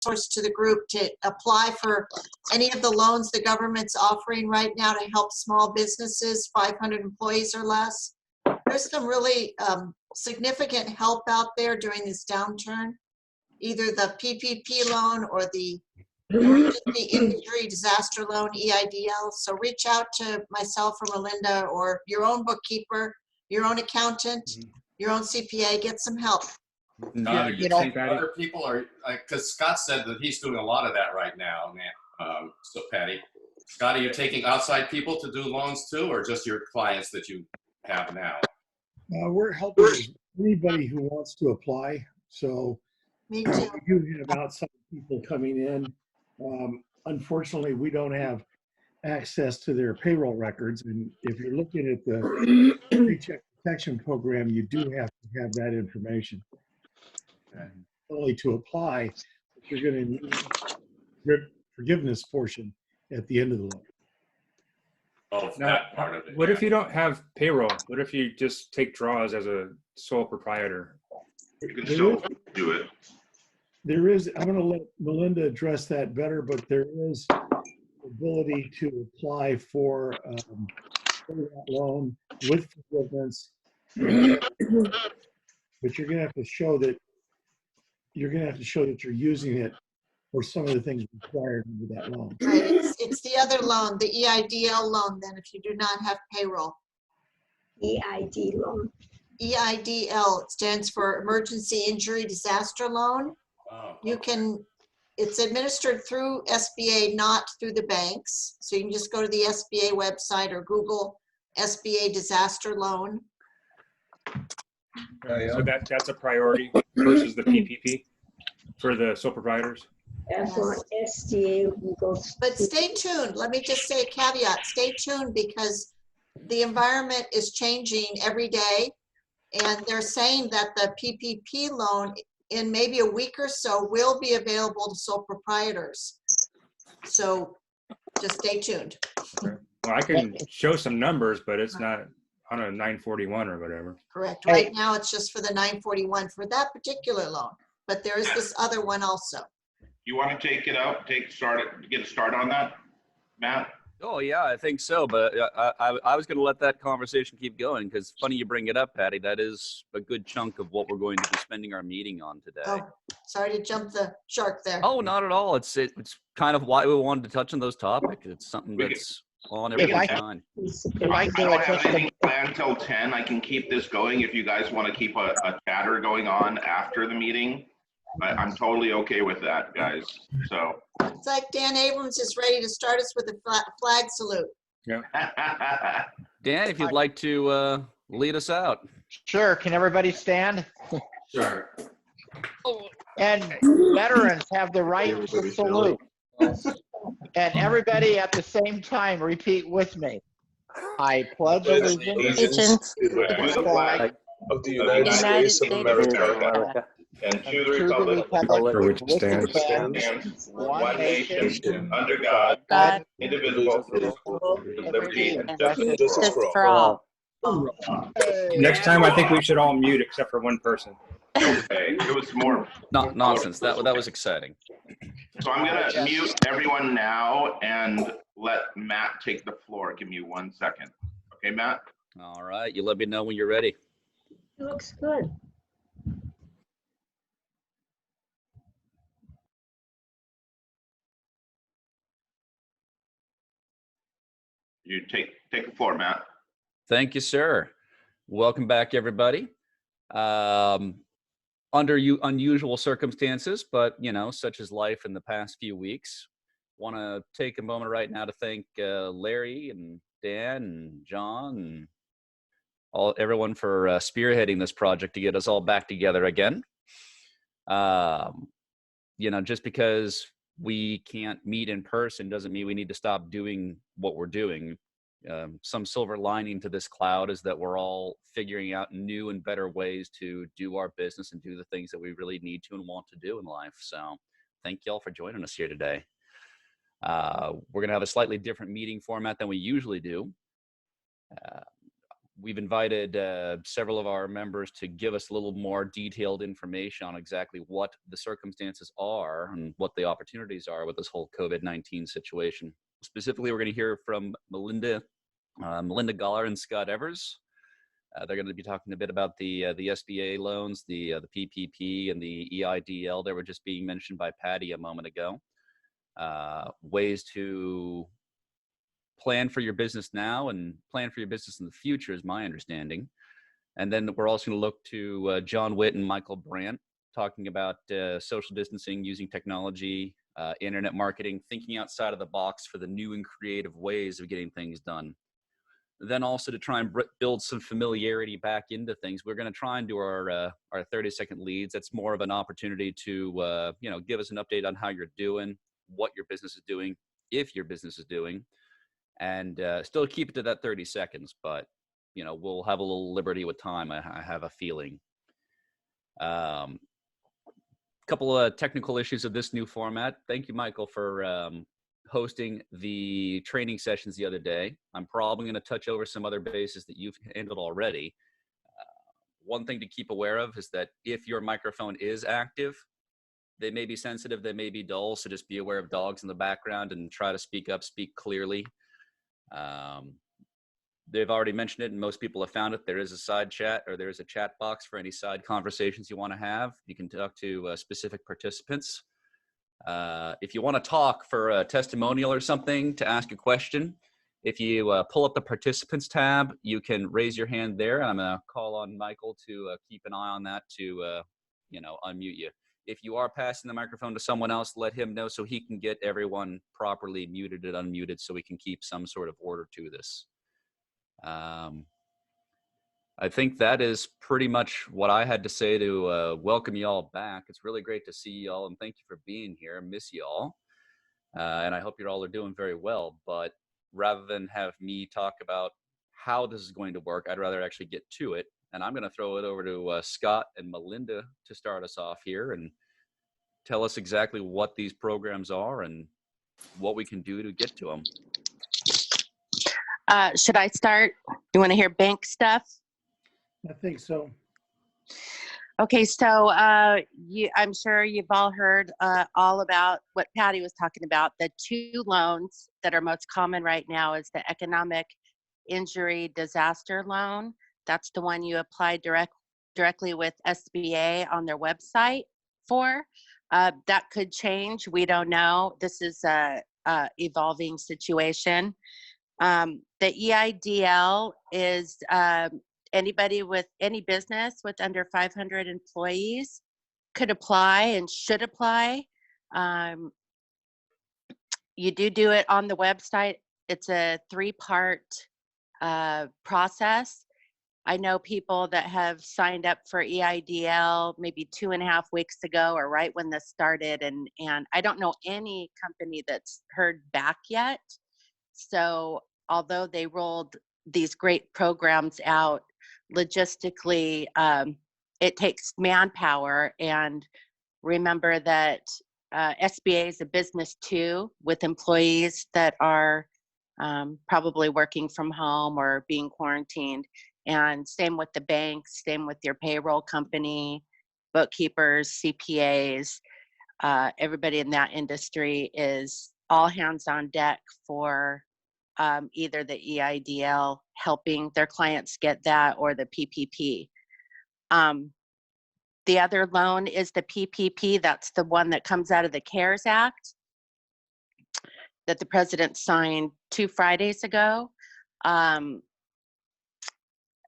resource to the group to apply for any of the loans the government's offering right now to help small businesses, 500 employees or less. There's some really significant help out there during this downturn, either the PPP loan or the Emergency Injury Disaster Loan, EIDL. So reach out to myself or Melinda or your own bookkeeper, your own accountant, your own CPA, get some help. Other people are, because Scott said that he's doing a lot of that right now, man. So Patty, Scott, are you taking outside people to do loans too, or just your clients that you have now? We're helping anybody who wants to apply. So Me too. we do have outside people coming in. Unfortunately, we don't have access to their payroll records. And if you're looking at the Paycheck Protection Program, you do have to have that information. Only to apply, if you're going to need the forgiveness portion at the end of the loan. Oh, that part of it. What if you don't have payroll? What if you just take draws as a sole proprietor? You can still do it. There is, I'm going to let Melinda address that better, but there is ability to apply for that loan with forgiveness. But you're going to have to show that you're using it for some of the things required under that loan. Right, it's the other loan, the EIDL loan, then, if you do not have payroll. EID loan. EIDL, it stands for Emergency Injury Disaster Loan. Oh, You can, it's administered through SBA, not through the banks. So you can just go to the SBA website or Google SBA disaster loan. So that's a priority versus the PPP for the sole proprietors? And for SDA, we go. But stay tuned. Let me just say a caveat. Stay tuned because the environment is changing every day. And they're saying that the PPP loan in maybe a week or so will be available to sole proprietors. So just stay tuned. Well, I can show some numbers, but it's not on a 941 or whatever. Correct. Right now, it's just for the 941 for that particular loan. But there is this other one also. You want to take it out, get a start on that, Matt? Oh yeah, I think so. But I was going to let that conversation keep going because funny you bring it up, Patty. That is a good chunk of what we're going to be spending our meeting on today. Oh, sorry to jump the shark there. Oh, not at all. It's kind of why we wanted to touch on those topics. It's something that's on everyone's mind. I don't have anything planned until 10. I can keep this going if you guys want to keep a chatter going on after the meeting. I'm totally okay with that, guys. So It's like Dan Abrams is ready to start us with a flag salute. Yeah. Dan, if you'd like to lead us out. Sure. Can everybody stand? sure. And veterans have the right to salute. And everybody at the same time repeat with me. I pledge allegiance to the flag of the United States of America and to the republic for which it stands, one nation, under God, indivisible, with liberty and justice for all. Next time, I think we should all mute except for one person. Okay, it was more. Not nonsense. That was exciting. So I'm going to mute everyone now and let Matt take the floor. Give me 1 second. Okay, Matt? All right. You let me know when you're ready. It looks good. You take the floor, Matt. Thank you, sir. Welcome back, everybody. Under unusual circumstances, but such as life in the past few weeks, want to take a moment right now to thank Larry and Dan and John and everyone for spearheading this project to get us all back together again. Just because we can't meet in person doesn't mean we need to stop doing what we're doing. Some silver lining to this cloud is that we're all figuring out new and better ways to do our business and do the things that we really need to and want to do in life. So thank you all for joining us here today. We're going to have a slightly different meeting format than we usually do. we've invited several of our members to give us a little more detailed information on exactly what the circumstances are and what the opportunities are with this whole COVID-19 situation. Specifically, we're going to hear from Melinda Goller and Scott Evers. They're going to be talking a bit about the SBA loans, the PPP, and the EIDL that were just being mentioned by Patty a moment ago. Ways to plan for your business now and plan for your business in the future is my understanding. And then we're also going to look to John Witt and Michael Brandt talking about social distancing, using technology, internet marketing, thinking outside of the box for the new and creative ways of getting things done. Then also to try and build some familiarity back into things. We're going to try and do our 30-second leads. That's more of an opportunity to give us an update on how you're doing, what your business is doing, if your business is doing, and still keep it to that 30 seconds. But we'll have a little liberty with time. I have a feeling. Couple of technical issues of this new format. Thank you, Michael, for hosting the training sessions the other day. I'm probably going to touch over some other bases that you've handled already. One thing to keep aware of is that if your microphone is active, they may be sensitive, they may be dull, so just be aware of dogs in the background and try to speak up, speak clearly. They've already mentioned it, and most people have found it. There is a side chat, or there is a chat box for any side conversations you want to have. You can talk to specific participants. If you want to talk for a testimonial or something, to ask a question, if you pull up the participants tab, you can raise your hand there. I'm going to call on Michael to keep an eye on that to unmute you. If you are passing the microphone to someone else, let him know so he can get everyone properly muted and unmuted so we can keep some sort of order to this. I think that is pretty much what I had to say to welcome you all back. It's really great to see you all, and thank you for being here. I miss you all. And I hope you all are doing very well. But rather than have me talk about how this is going to work, I'd rather actually get to it. And I'm going to throw it over to Scott and Melinda to start us off here and tell us exactly what these programs are and what we can do to get to them. Should I start? You want to hear bank stuff? I think so. Okay, so I'm sure you've all heard all about what Patty was talking about. The two loans that are most common right now is the economic injury disaster loan. That's the one you apply directly with SBA on their website for. That could change. We don't know. This is a evolving situation. The EIDL is anybody with any business with under 500 employees could apply and should apply. You do it on the website. It's a 3-part process. I know people that have signed up for EIDL maybe 2.5 weeks ago or right when this started, and I don't know any company that's heard back yet. So although they rolled these great programs out, logistically, it takes manpower. And remember that SBA is a business too, with employees that are probably working from home or being quarantined. And same with the banks, same with your payroll company, bookkeepers, CPAs. Everybody in that industry is all hands on deck for either the EIDL, helping their clients get that, or the PPP. The other loan is the PPP. That's the one that comes out of the CARES Act that the president signed 2 Fridays ago.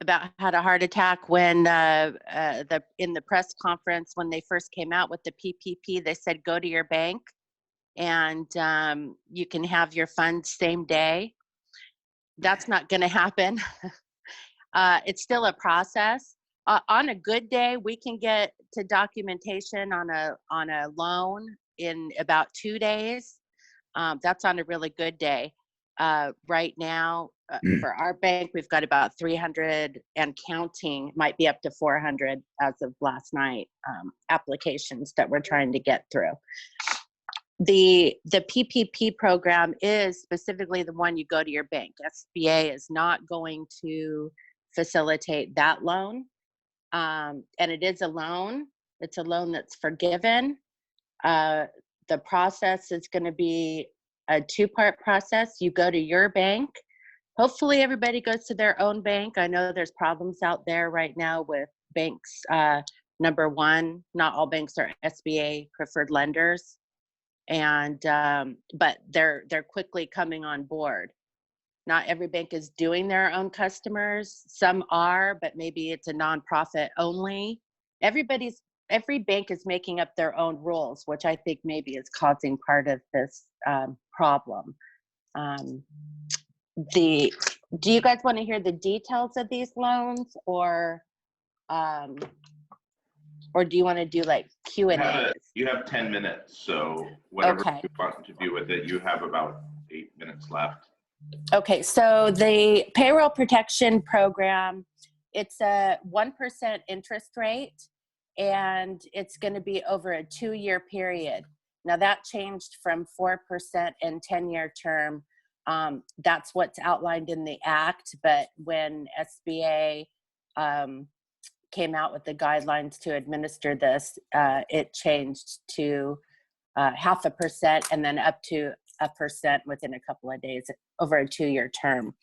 About had a heart attack when in the press conference when they first came out with the PPP. They said go to your bank and you can have your funds same day. That's not going to happen. It's still a process. On a good day, we can get to documentation on a loan in about 2 days. That's on a really good day. Right now, for our bank, we've got about 300 and counting, might be up to 400 as of last night, applications that we're trying to get through. The PPP program is specifically the one you go to your bank. SBA is not going to facilitate that loan. And it is a loan. It's a loan that's forgiven. The process is going to be a two-part process. You go to your bank. Hopefully everybody goes to their own bank. I know there's problems out there right now with banks. Number one, not all banks are SBA preferred lenders, and but they're quickly coming on board. Not every bank is doing their own customers. Some are, but maybe it's a nonprofit only. Every bank is making up their own rules, which I think maybe is causing part of this problem. Do you guys want to hear the details of these loans, or do you want to do like Q&A? You have 10 minutes, so whatever Okay. you want to do with it, you have about 8 minutes left. Okay, so the payroll protection program, it's a 1% interest rate, and it's going to be over a 2-year period. Now that changed from 4% and 10-year term. That's what's outlined in the act, but when SBA came out with the guidelines to administer this, it changed to 0.5% and then up to 1% within a couple of days over a 2-year term.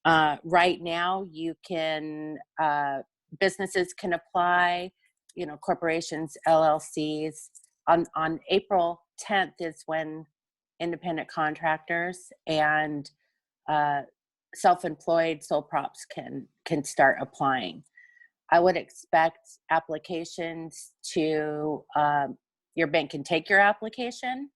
Right now, you can businesses can apply, corporations, LLCs. On April 10th is when independent contractors and self-employed sole props can start applying. I would expect applications to, your bank can take your application,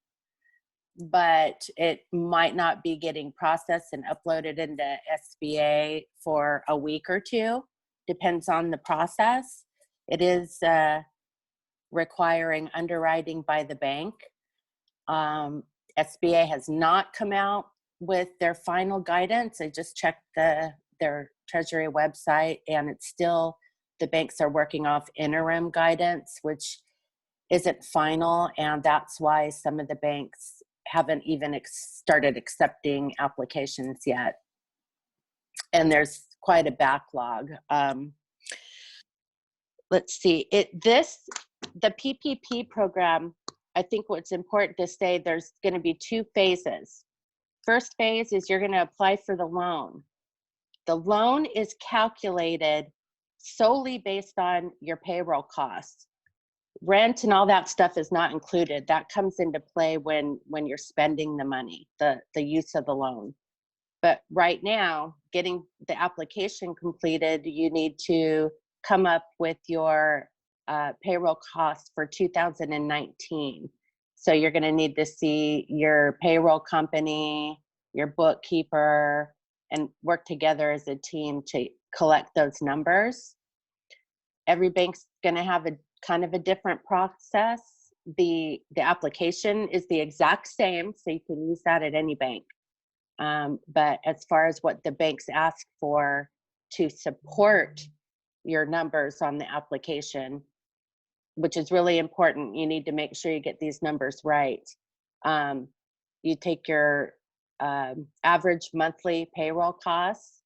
but it might not be getting processed and uploaded into SBA for a week or two. Depends on the process. It is requiring underwriting by the bank. SBA has not come out with their final guidance. I just checked their Treasury website, and it's still, the banks are working off interim guidance, which isn't final, and that's why some of the banks haven't even started accepting applications yet. And there's quite a backlog. Let's see, the PPP program, I think what's important to say, there's going to be 2 phases. First phase is you're going to apply for the loan. The loan is calculated solely based on your payroll costs. Rent and all that stuff is not included. That comes into play when you're spending the money, the use of the loan. But right now, getting the application completed, you need to come up with your payroll costs for 2019. So you're going to need to see your payroll company, your bookkeeper, and work together as a team to collect those numbers. Every bank's going to have a kind of a different process. The application is the exact same, so you can use that at any bank. But as far as what the banks ask for to support your numbers on the application, which is really important, you need to make sure you get these numbers right. You take your average monthly payroll costs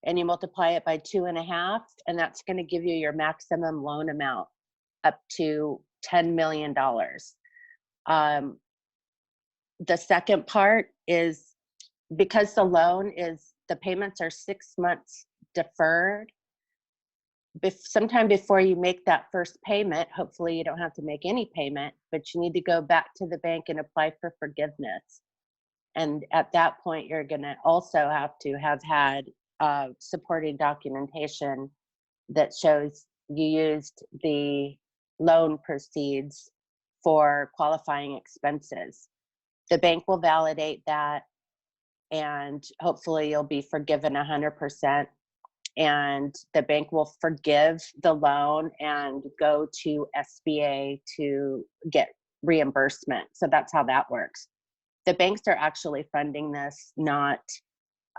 and you multiply it by 2.5, and that's going to give you your maximum loan amount up to $10 million. The second part is, because the loan is, the payments are 6 months deferred, sometime before you make that first payment, hopefully you don't have to make any payment, but you need to go back to the bank and apply for forgiveness. And at that point, you're going to also have to have had supporting documentation that shows you used the loan proceeds for qualifying expenses. The bank will validate that, and hopefully you'll be forgiven 100%. And the bank will forgive the loan and go to SBA to get reimbursement. So that's how that works. The banks are actually funding this, not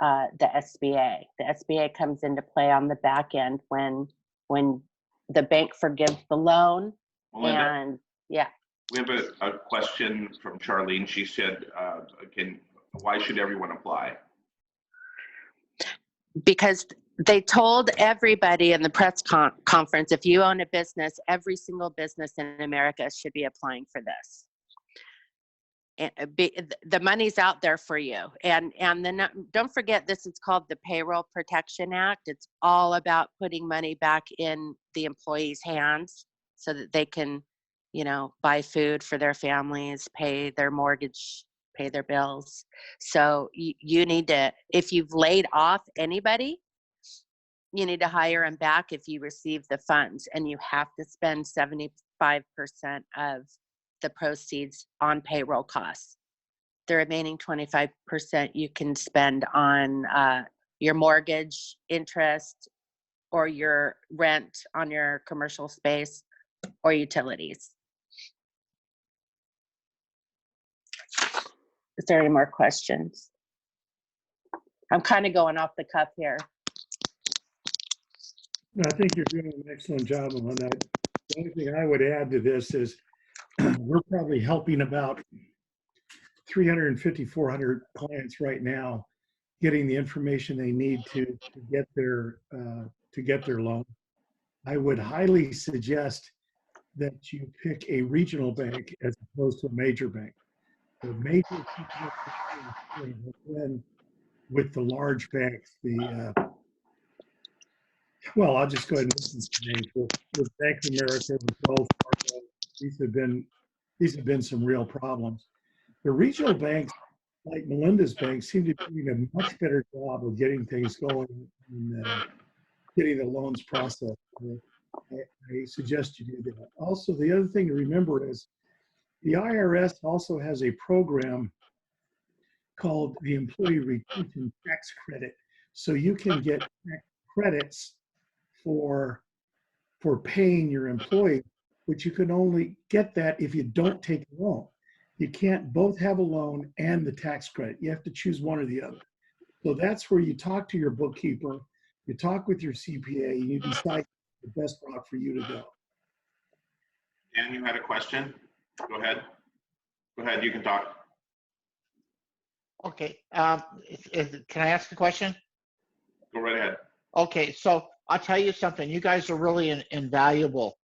the SBA. The SBA comes into play on the back end when the bank forgives the loan. Melinda, and yeah. we have a question from Charlene. She said, why should everyone apply? Because They told everybody in the press conference, if you own a business, every single business in America should be applying for this. And the money's out there for you. And then don't forget, this is called the Payroll Protection Act. It's all about putting money back in the employees' hands so that they can, you know, buy food for their families, pay their mortgage, pay their bills. So you need to, if you've laid off anybody, you need to hire them back if you receive the funds, and you have to spend 75% of the proceeds on payroll costs. The remaining 25% you can spend on your mortgage, interest, or your rent on your commercial space or utilities. Is there any more questions? I'm kind of going off the cuff here. No, I think you're doing an excellent job on that. The only thing I would add to this is we're probably helping about 350, 400 clients right now getting the information they need to get their loan. I would highly suggest that you pick a regional bank as opposed to a major bank. The major with the large banks, well, I'll just go ahead and listen to names. With Bank of America, with Wells Fargo, these have been some real problems. The regional banks, like Melinda's bank, seem to be doing a much better job of getting things going and getting the loans processed. I suggest you do that. Also, the other thing to remember is the IRS also has a program called the Employee Retention Tax Credit. So you can get tax credits for paying your employee, but you can only get that if you don't take a loan. You can't both have a loan and the tax credit. You have to choose one or the other. So that's where you talk to your bookkeeper, you talk with your CPA, and you decide the best route for you to go. Dan, you had a question? Go ahead. Go ahead, you can talk. Okay, can I ask a question? Go right ahead. Okay, so I'll tell you something. You guys are really invaluable.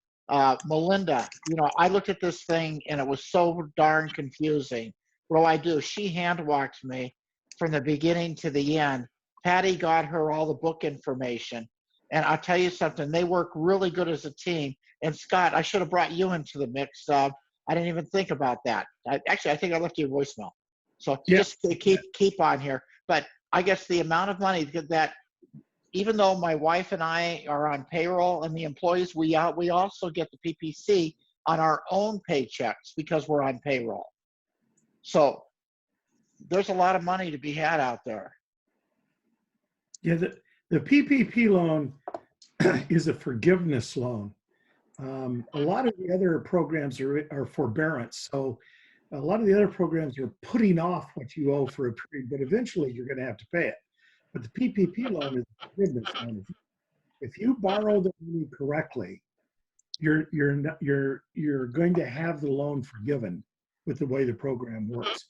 Melinda, you know, I looked at this thing and it was so darn confusing. What do? She hand walked me from the beginning to the end. Patty got her all the book information. And I'll tell you something, they work really good as a team. And Scott, I should have brought you into the mix. I didn't even think about that. Actually, I think I left you a voicemail. So just keep on here. But I guess the amount of money that, even though my wife and I are on payroll and the employees, we also get the PPC on our own paychecks because we're on payroll. So there's a lot of money to be had out there. Yeah, the PPP loan is a forgiveness loan. A lot of the other programs are forbearance. So a lot of the other programs are putting off what you owe for a period, but eventually you're going to have to pay it. But the PPP loan is a forgiveness loan. If you borrow the money correctly, you're going to have the loan forgiven with the way the program works.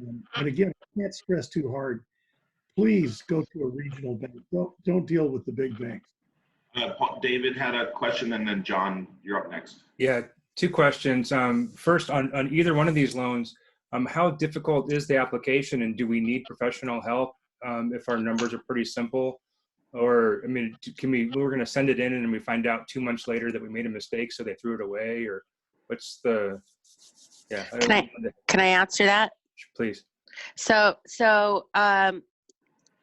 And again, I can't stress too hard. Please go to a regional bank. Don't deal with the big banks. David had a question, and then John, you're up next. Yeah, two questions. First, on either one of these loans, how difficult is the application, and do we need professional help if our numbers are pretty simple? Or, I mean, we're going to send it in and we find out 2 months later that we made a mistake, so they threw it away? Or what's the, yeah. Can I answer that? Please. So I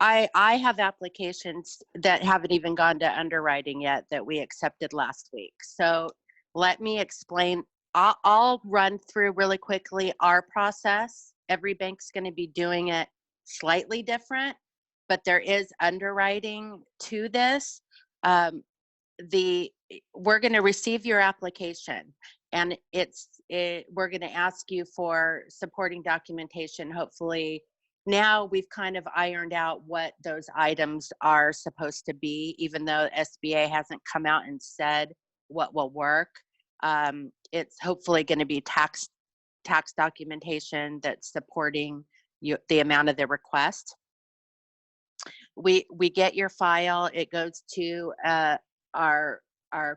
have applications that haven't even gone to underwriting yet that we accepted last week. So let me explain. I'll run through really quickly our process. Every bank's going to be doing it slightly different, but there is underwriting to this. We're going to receive your application, and we're going to ask you for supporting documentation. Hopefully now we've kind of ironed out what those items are supposed to be, even though SBA hasn't come out and said what will work. It's hopefully going to be tax documentation that's supporting the amount of the request. we get your file. It goes to our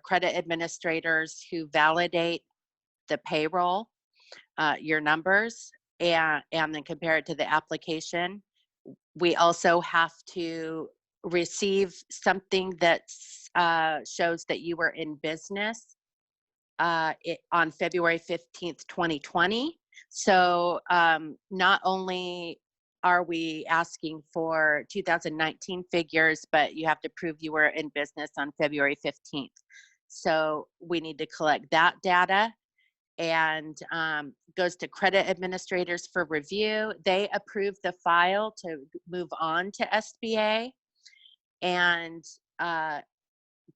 credit administrators who validate the payroll, your numbers, and then compare it to the application. We also have to receive something that shows that you were in business on February 15th, 2020. So not only are we asking for 2019 figures, but you have to prove you were in business on February 15th. So we need to collect that data, and goes to credit administrators for review. They approve the file to move on to SBA, and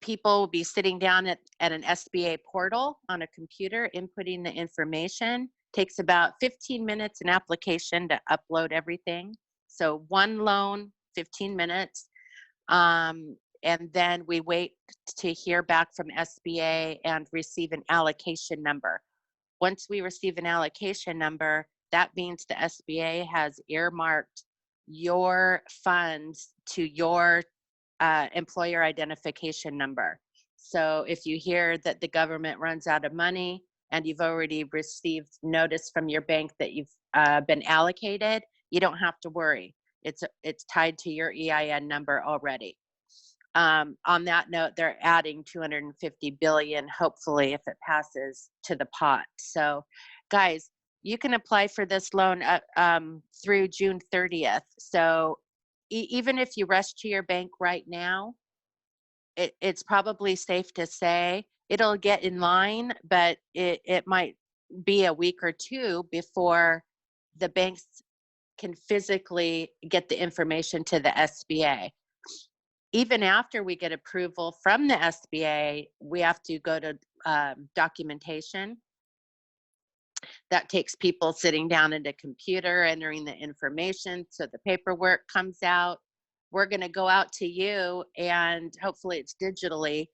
people will be sitting down at an SBA portal on a computer, inputting the information. Takes about 15 minutes an application to upload everything. So one loan, 15 minutes. And then we wait to hear back from SBA and receive an allocation number. Once we receive an allocation number, that means the SBA has earmarked your funds to your employer identification number. So if you hear that the government runs out of money and you've already received notice from your bank that you've been allocated, you don't have to worry. It's tied to your EIN number already. On that note, they're adding 250 billion, hopefully, if it passes, to the pot. So guys, you can apply for this loan through June 30th. So even if you rush to your bank right now, it's probably safe to say it'll get in line, but it might be a week or two before the banks can physically get the information to the SBA. Even after we get approval from the SBA, we have to go to documentation. That takes people sitting down at a computer, entering the information, so the paperwork comes out. We're going to go out to you, and hopefully it's digitally,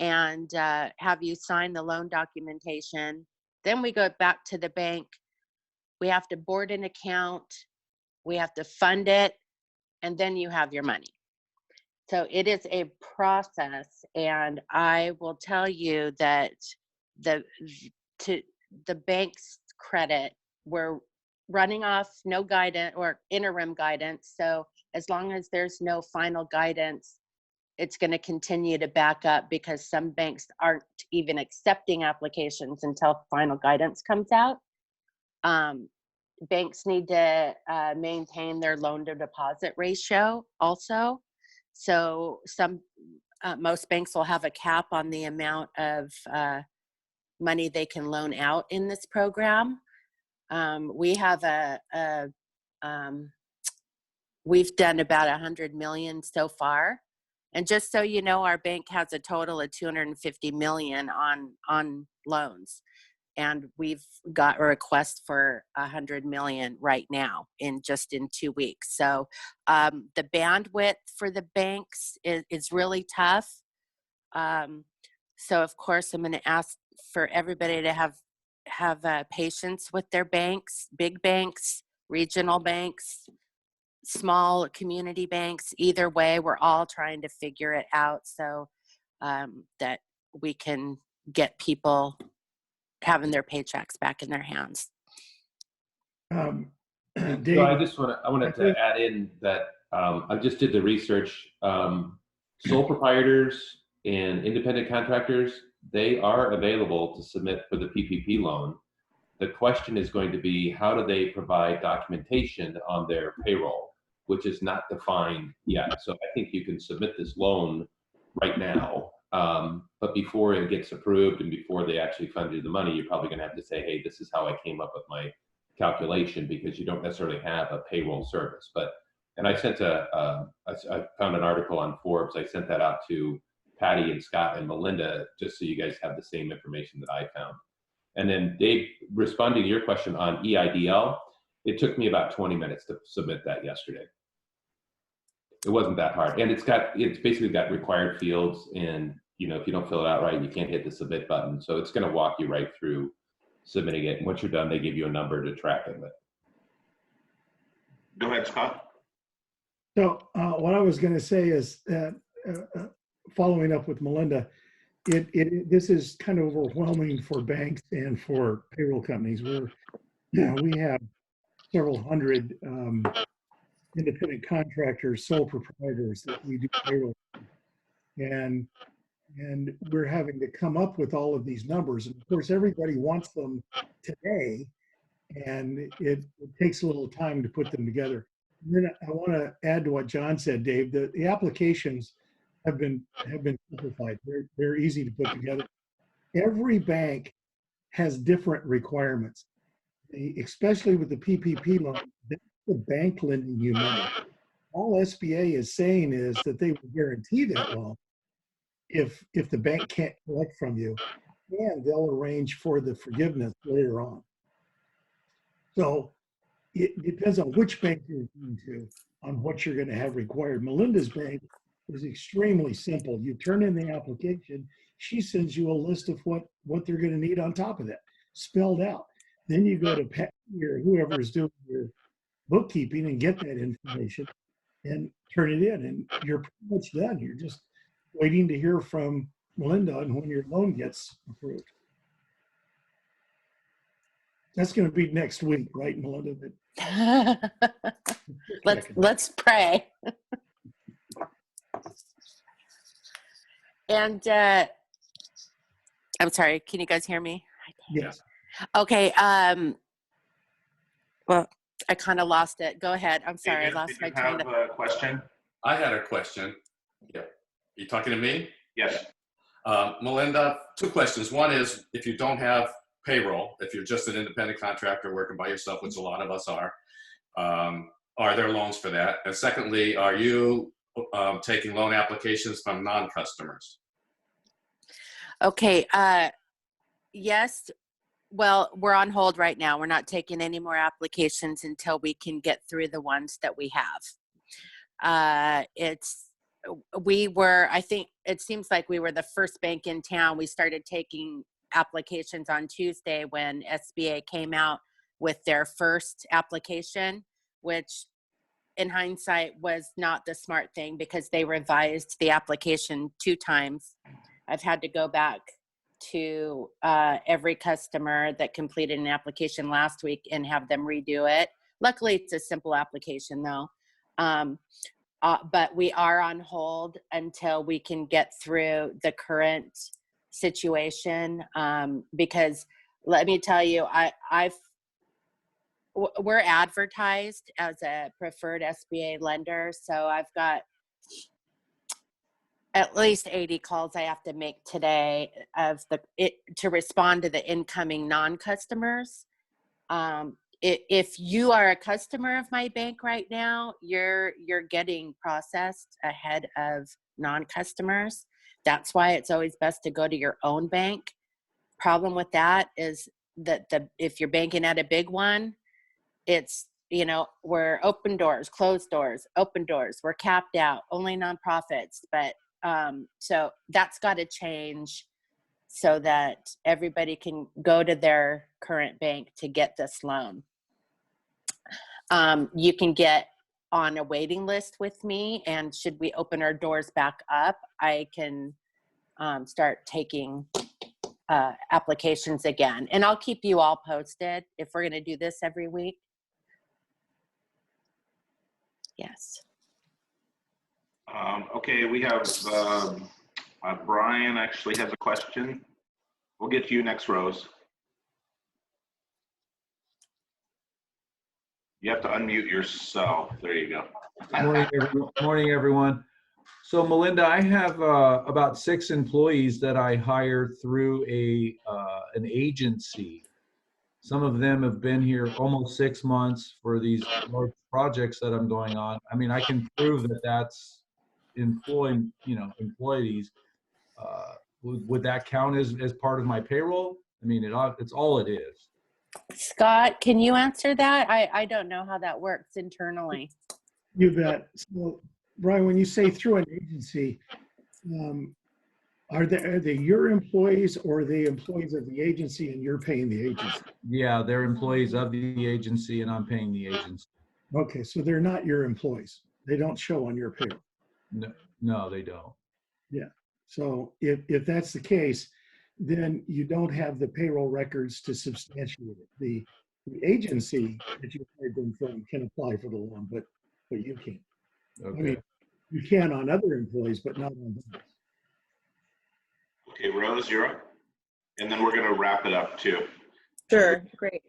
and have you sign the loan documentation. Then we go back to the bank. We have to board an account. We have to fund it, and then you have your money. So it is a process, and I will tell you that the bank's credit, we're running off no guidance or interim guidance. So as long as there's no final guidance, it's going to continue to back up, because some banks aren't even accepting applications until final guidance comes out. Banks need to maintain their loan to deposit ratio also. So most banks will have a cap on the amount of money they can loan out in this program. We have we've done about 100 million so far. And just so you know, our bank has a total of 250 million on loans. And we've got a request for 100 million right now in 2 weeks. So the bandwidth for the banks is really tough. So of course, I'm going to ask for everybody to have patience with their banks, big banks, regional banks, small community banks. Either way, we're all trying to figure it out so that we can get people having their paychecks back in their hands. Dave, So I wanted to add in that I just did the research. Sole proprietors and independent contractors, they are available to submit for the PPP loan. The question is going to be, how do they provide documentation on their payroll, which is not defined yet. So I think you can submit this loan right now, but before it gets approved and before they actually fund you the money, you're probably going to have to say, hey, this is how I came up with my calculation, because you don't necessarily have a payroll service. And I sent I found an article on Forbes. I sent that out to Patty and Scott and Melinda, just so you guys have the same information that I found. And then Dave, responding to your question on EIDL, it took me about 20 minutes to submit that yesterday. It wasn't that hard. And it's basically got required fields, and if you don't fill it out right, you can't hit the submit button. So it's going to walk you right through submitting it. And once you're done, they give you a number to track it with. Go ahead, Scott. So what I was going to say is, following up with Melinda, this is kind of overwhelming for banks and for payroll companies. We have several hundred independent contractors, sole proprietors that we do payroll, and we're having to come up with all of these numbers. And of course, everybody wants them today, and it takes a little time to put them together. And then I want to add to what John said, Dave. The applications have been simplified. They're easy to put together. Every bank has different requirements, especially with the PPP loan. That's the bank lending you money. All SBA is saying is that they will guarantee that loan if the bank can't collect from you, and they'll arrange for the forgiveness later on. So it depends on which bank you're going to, on what you're going to have required. Melinda's bank is extremely simple. You turn in the application, she sends you a list of what they're going to need on top of that, spelled out. Then you go to Patty or whoever is doing your bookkeeping and get that information and turn it in, and you're pretty much done. You're just waiting to hear from Melinda on when your loan gets approved. That's going to be next week, right, Melinda? Let's pray. And I'm sorry, can you guys hear me? Yes. Okay. Well, I kind of lost it. Go ahead. I'm sorry. I lost my train of a question? I had a question. Yeah. You talking to me? Yes. Melinda, two questions. One is, if you don't have payroll, if you're just an independent contractor working by yourself, which a lot of us are there loans for that? And secondly, are you taking loan applications from non-customers? Okay. Yes. Well, we're on hold right now. We're not taking any more applications until we can get through the ones that we have. I think it seems like we were the first bank in town. We started taking applications on Tuesday when SBA came out with their first application, which in hindsight was not the smart thing because they revised the application 2 times. I've had to go back to every customer that completed an application last week and have them redo it. Luckily, it's a simple application though. But we are on hold until we can get through the current situation, because let me tell you, we're advertised as a preferred SBA lender, so I've got at least 80 calls I have to make today to respond to the incoming non-customers. If you are a customer of my bank right now, you're getting processed ahead of non-customers. That's why it's always best to go to your own bank. Problem with that is that if you're banking at a big one, it's, we're open doors, closed doors, open doors. We're capped out, only nonprofits. But so that's got to change so that everybody can go to their current bank to get this loan. You can get on a waiting list with me, and should we open our doors back up, I can start taking applications again. And I'll keep you all posted if we're going to do this every week. Yes. Okay, we have Brian actually has a question. We'll get to you next, Rose. You have to unmute yourself. There you go. Morning, everyone. So Melinda, I have about 6 employees that I hire through an agency. Some of them have been here almost 6 months for these large projects that I'm going on. I mean, I can prove that that's employing, employees. Would that count as part of my payroll? I mean, it's all it is. Scott, can you answer that? I don't know how that works internally. You bet. So, Brian, when you say through an agency, are they your employees or are they employees of the agency and you're paying the agency? Yeah, they're employees of the agency and I'm paying the agency. Okay, so they're not your employees. They don't show on your payroll. No, they don't. Yeah. So if that's the case, then you don't have the payroll records to substantiate it. The agency that you hired them from can apply for the loan, but you can't. Okay. I mean, you can on other employees, but not on those. Okay, Rose, you're up. And then we're going to wrap it up too. Sure, great.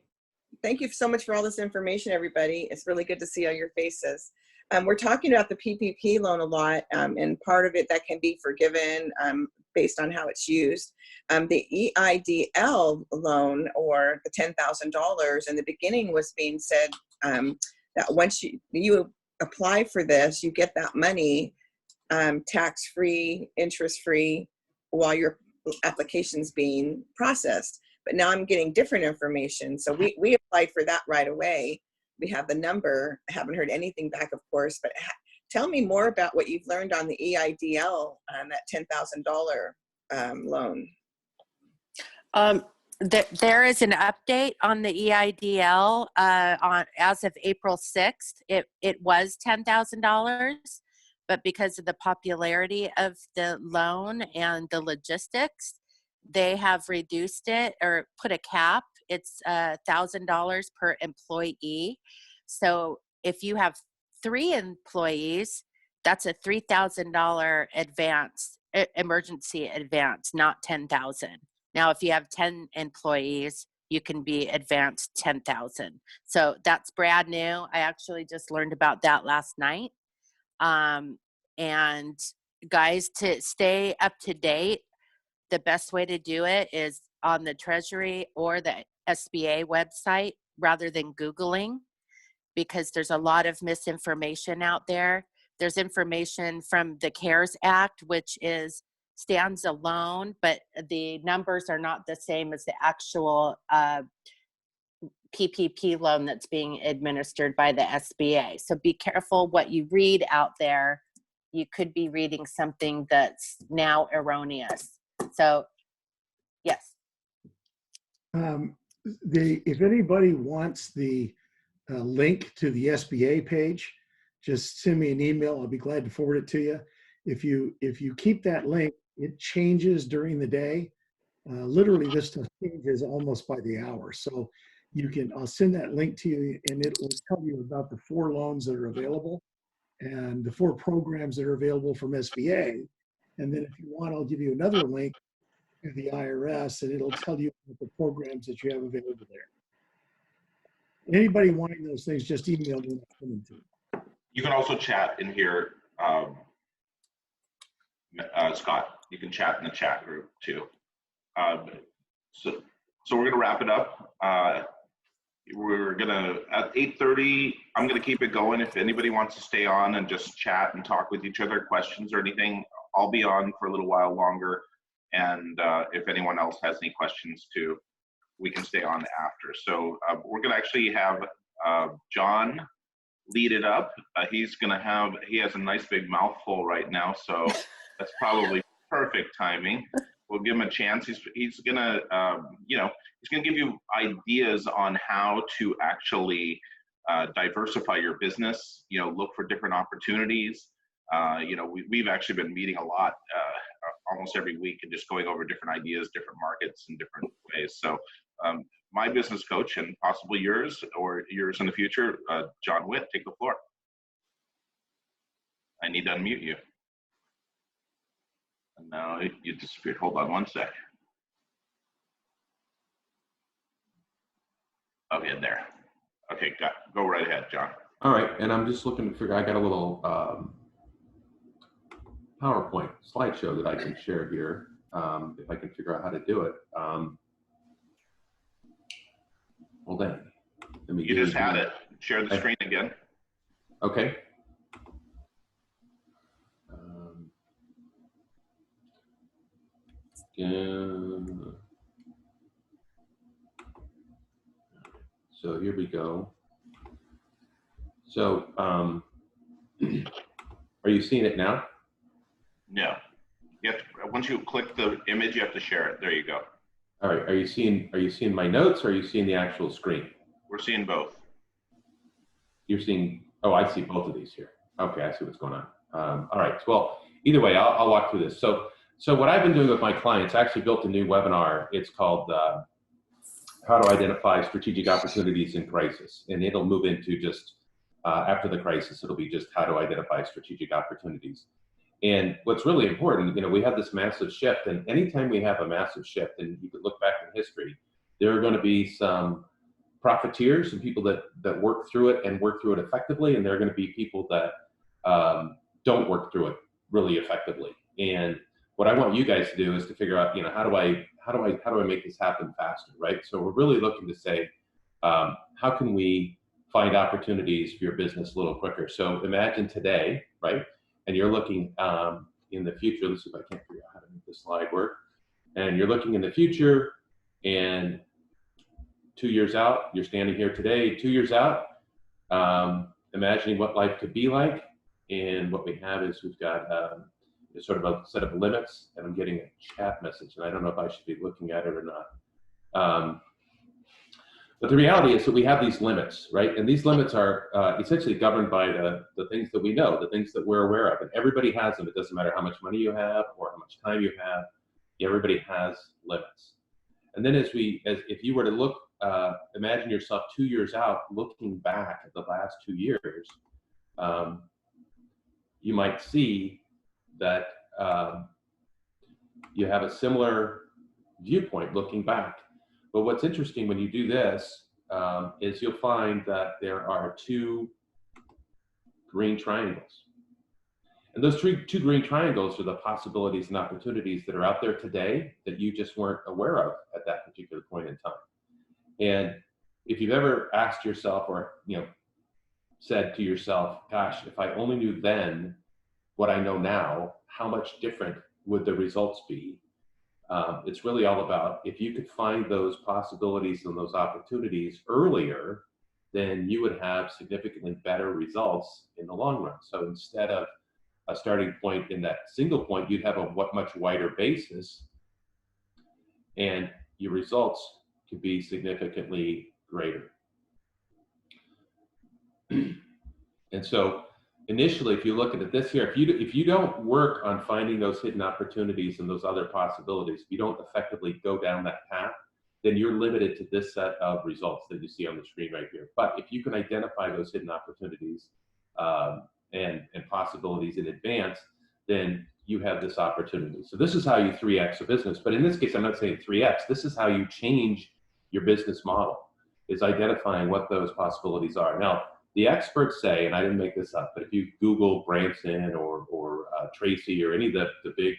Thank you so much for all this information, everybody. It's really good to see all your faces. We're talking about the PPP loan a lot, and part of it that can be forgiven based on how it's used. The EIDL loan, or the $10,000, in the beginning was being said that once you apply for this, you get that money tax-free, interest-free, while your application's being processed. But now I'm getting different information. So we applied for that right away. We have the number. I haven't heard anything back, of course, but tell me more about what you've learned on the EIDL, that $10,000 loan. There is an update on the EIDL as of April 6th. It was $10,000, but because of the popularity of the loan and the logistics, they have reduced it or put a cap. It's $1,000 per employee. So if you have 3 employees, that's a $3,000 advance, emergency advance, not $10,000. Now, if you have 10 employees, you can be advanced $10,000. So that's brand new. I actually just learned about that last night. And guys, to stay up to date, the best way to do it is on the Treasury or the SBA website rather than Googling, because there's a lot of misinformation out there. There's information from the CARES Act, which stands alone, but the numbers are not the same as the actual PPP loan that's being administered by the SBA. So be careful what you read out there. You could be reading something that's now erroneous. So, yes. If anybody wants the link to the SBA page, just send me an email. I'll be glad to forward it to you. If you keep that link, it changes during the day. Literally, this stuff changes almost by the hour. So I'll send that link to you, and it will tell you about the 4 loans that are available and the 4 programs that are available from SBA. And then if you want, I'll give you another link to the IRS, and it'll tell you about the programs that you have available there. Anybody wanting those things, just email me. You can also chat in here, Scott. You can chat in the chat group too. So we're gonna wrap it up. We're gonna, at 8:30, I'm gonna keep it going. If anybody wants to stay on and just chat and talk with each other, questions or anything, I'll be on for a little while longer. And if anyone else has any questions too, we can stay on after. So we're gonna actually have John lead it up. He has a nice big mouthful right now, so that's probably perfect timing. We'll give him a chance. He's gonna, he's gonna give you ideas on how to actually diversify your business. Look for different opportunities. We've actually been meeting a lot, almost every week, and just going over different ideas, different markets, and different ways. So, my business coach, and possibly yours or yours in the future, John Witt, take the floor. I need to unmute you. And now you disappeared. Hold on one sec. Okay, there. Okay, go right ahead, John. All right, and I'm just looking to figure, I got a little PowerPoint slideshow that I can share here, if I can figure out how to do it. Hold on. You just had it. Share the screen again. Okay. So here we go. So, are you seeing it now? No. You have to, once you click the image, you have to share it. There you go. All right. Are you seeing my notes, or are you seeing the actual screen? We're seeing both. You're seeing. Oh, I see both of these here. Okay, I see what's going on. All right. Well, either way, I'll walk through this. So what I've been doing with my clients, I actually built a new webinar. It's called How to Identify Strategic Opportunities in Crisis. And it'll move into just after the crisis, it'll be just how to identify strategic opportunities. And what's really important, we have this massive shift. And anytime we have a massive shift, and you could look back in history, there are going to be some profiteers and people that work through it and work through it effectively. And there are going to be people that don't work through it really effectively. And what I want you guys to do is to figure out, how do I make this happen faster, right? So we're really looking to say, how can we find opportunities for your business a little quicker? So imagine today, right? And you're looking in the future. Let's see if I can't figure out how to make this slide work. And you're looking in the future, and 2 years out, you're standing here today, 2 years out, imagining what life could be like. And what we have is we've got sort of a set of limits, and I'm getting a chat message, and I don't know if I should be looking at it or not. But the reality is that we have these limits, right? And these limits are essentially governed by the things that we know, the things that we're aware of. And everybody has them. It doesn't matter how much money you have or how much time you have. Everybody has limits. And then if you were to look, imagine yourself 2 years out, looking back at the last 2 years, you might see that you have a similar viewpoint looking back. But what's interesting when you do this is you'll find that there are 2 green triangles. And those two green triangles are the possibilities and opportunities that are out there today that you just weren't aware of at that particular point in time. And if you've ever asked yourself or said to yourself, gosh, if I only knew then what I know now, how much different would the results be? It's really all about, if you could find those possibilities and those opportunities earlier, then you would have significantly better results in the long run. So instead of a starting point in that single point, you'd have a much wider basis, and your results could be significantly greater. And so initially, if you look at this here, if you don't work on finding those hidden opportunities and those other possibilities, if you don't effectively go down that path, then you're limited to this set of results that you see on the screen right here. But if you can identify those hidden opportunities and possibilities in advance, then you have this opportunity. So this is how you 3X a business. But in this case, I'm not saying 3X. This is how you change your business model, is identifying what those possibilities are. Now, the experts say, and I didn't make this up, but if you Google Branson or Tracy or any of the big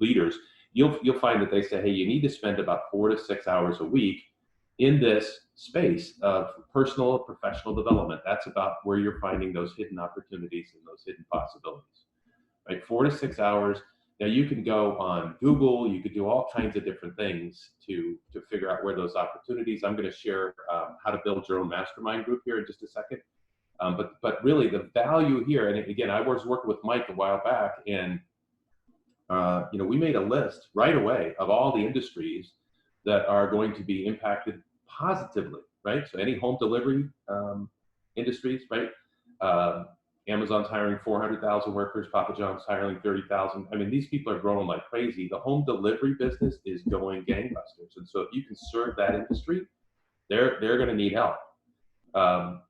leaders, you'll find that they say, hey, you need to spend about 4 to 6 hours a week in this space of personal and professional development. That's about where you're finding those hidden opportunities and those hidden possibilities, right? 4 to 6 hours. Now you can go on Google, you could do all kinds of different things to figure out where those opportunities. I'm going to share how to build your own mastermind group here in just a second. But really the value here, and again, I was working with Mike a while back, and we made a list right away of all the industries that are going to be impacted positively, right? So any home delivery industries, right? Amazon's hiring 400,000 workers, Papa John's hiring 30,000. I mean, these people are growing like crazy. The home delivery business is going gangbusters. And so if you can serve that industry, they're going to need help.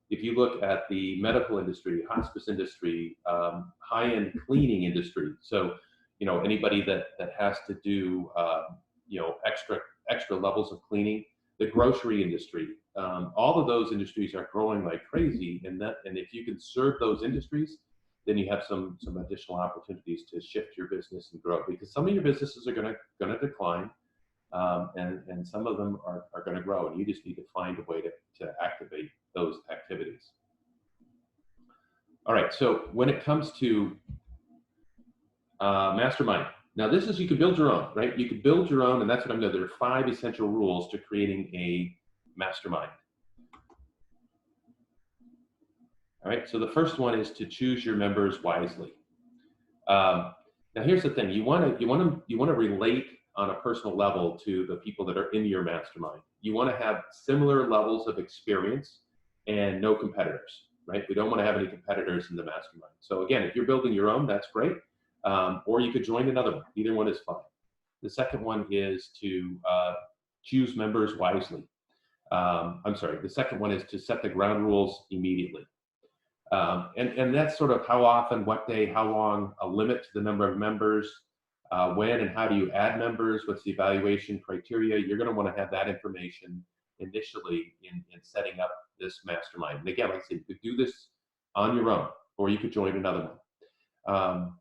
If you look at the medical industry, hospice industry, high-end cleaning industry, so anybody that has to do extra levels of cleaning, the grocery industry, all of those industries are growing like crazy, and if you can serve those industries, then you have some additional opportunities to shift your business and grow, because some of your businesses are going to decline. And some of them are going to grow, and you just need to find a way to activate those activities. All right, so when it comes to mastermind, now this is, you can build your own, right? You can build your own, and that's what I'm doing. There are 5 essential rules to creating a mastermind. All right, so the first one is to choose your members wisely. Now here's the thing: you want to relate on a personal level to the people that are in your mastermind. You want to have similar levels of experience and no competitors. right? We don't want to have any competitors in the mastermind. So again, if you're building your own, that's great. Or you could join another one. Either one is fine. The second one is to choose members wisely. I'm sorry, the second one is to set the ground rules immediately. And that's sort of how often, what day, how long, a limit to the number of members, when and how do you add members, what's the evaluation criteria. You're going to want to have that information initially in setting up this mastermind. And again, like I said, you could do this on your own, or you could join another one.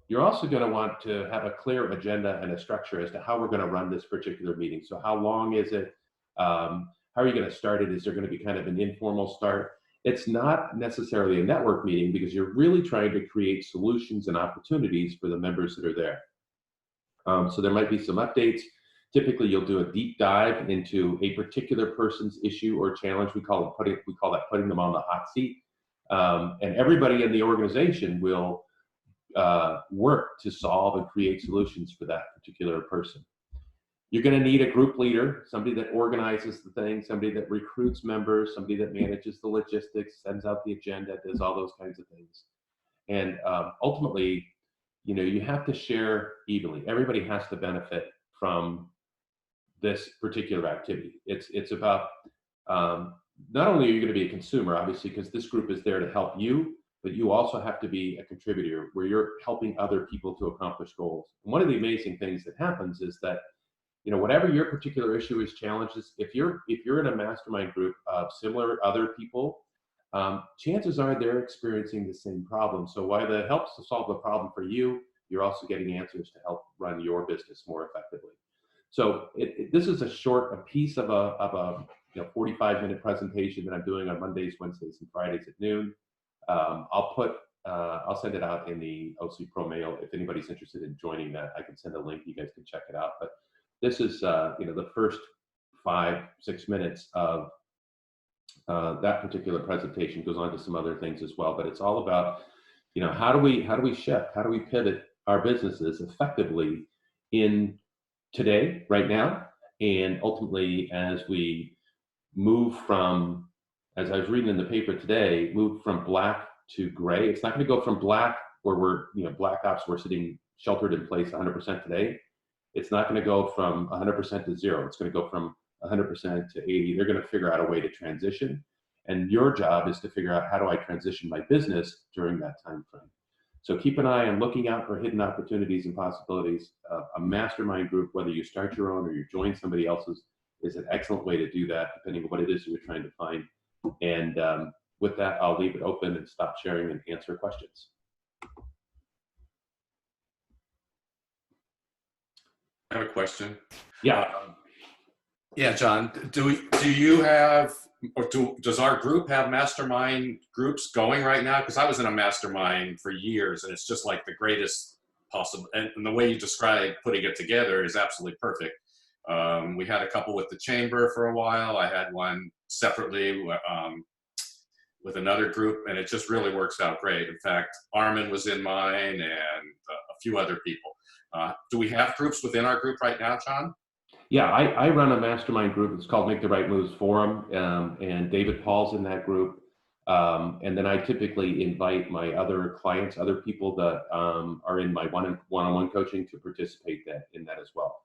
You're also going to want to have a clear agenda and a structure as to how we're going to run this particular meeting. So how long is it? How are you going to start it? Is there going to be kind of an informal start? It's not necessarily a network meeting because you're really trying to create solutions and opportunities for the members that are there. So there might be some updates. Typically, you'll do a deep dive into a particular person's issue or challenge. We call that putting them on the hot seat. And everybody in the organization will work to solve and create solutions for that particular person. You're going to need a group leader, somebody that organizes the thing, somebody that recruits members, somebody that manages the logistics, sends out the agenda, does all those kinds of things. And ultimately, you have to share evenly. Everybody has to benefit from this particular activity. It's about, not only are you going to be a consumer, obviously, because this group is there to help you, but you also have to be a contributor where you're helping other people to accomplish goals. And one of the amazing things that happens is that, whatever your particular issue is, challenges, if you're in a mastermind group of similar other people, chances are they're experiencing the same problem. So while that helps to solve the problem for you, you're also getting answers to help run your business more effectively. So this is a piece of a 45-minute presentation that I'm doing on Mondays, Wednesdays, and Fridays at noon. I'll send it out in the OC Pro mail. If anybody's interested in joining that, I can send a link. You guys can check it out. But this is the first 5-6 minutes of that particular presentation. Goes on to some other things as well. But it's all about how do we shift? How do we pivot our businesses effectively in today, right now, and ultimately as we move from, as I was reading in the paper today, move from black to gray. It's not going to go from black where we're, black ops, we're sitting sheltered in place 100% today. It's not going to go from 100% to 0. It's going to go from 100% to 80. They're going to figure out a way to transition. And your job is to figure out, how do I transition my business during that time frame? So keep an eye on looking out for hidden opportunities and possibilities. A mastermind group, whether you start your own or you join somebody else's, is an excellent way to do that, depending on what it is you're trying to find. And with that, I'll leave it open and stop sharing and answer questions. I have a question. Yeah. Yeah, John, do you have, or does our group have mastermind groups going right now? Because I was in a mastermind for years, and it's just like the greatest possible, and the way you describe putting it together is absolutely perfect. We had a couple with the chamber for a while. I had one separately with another group, and it just really works out great. In fact, Armin was in mine, and a few other people. Do we have groups within our group right now, John? Yeah, I run a mastermind group. It's called Make the Right Moves Forum, and David Paul's in that group. And then I typically invite my other clients, other people that are in my one-on-one coaching, to participate in that as well.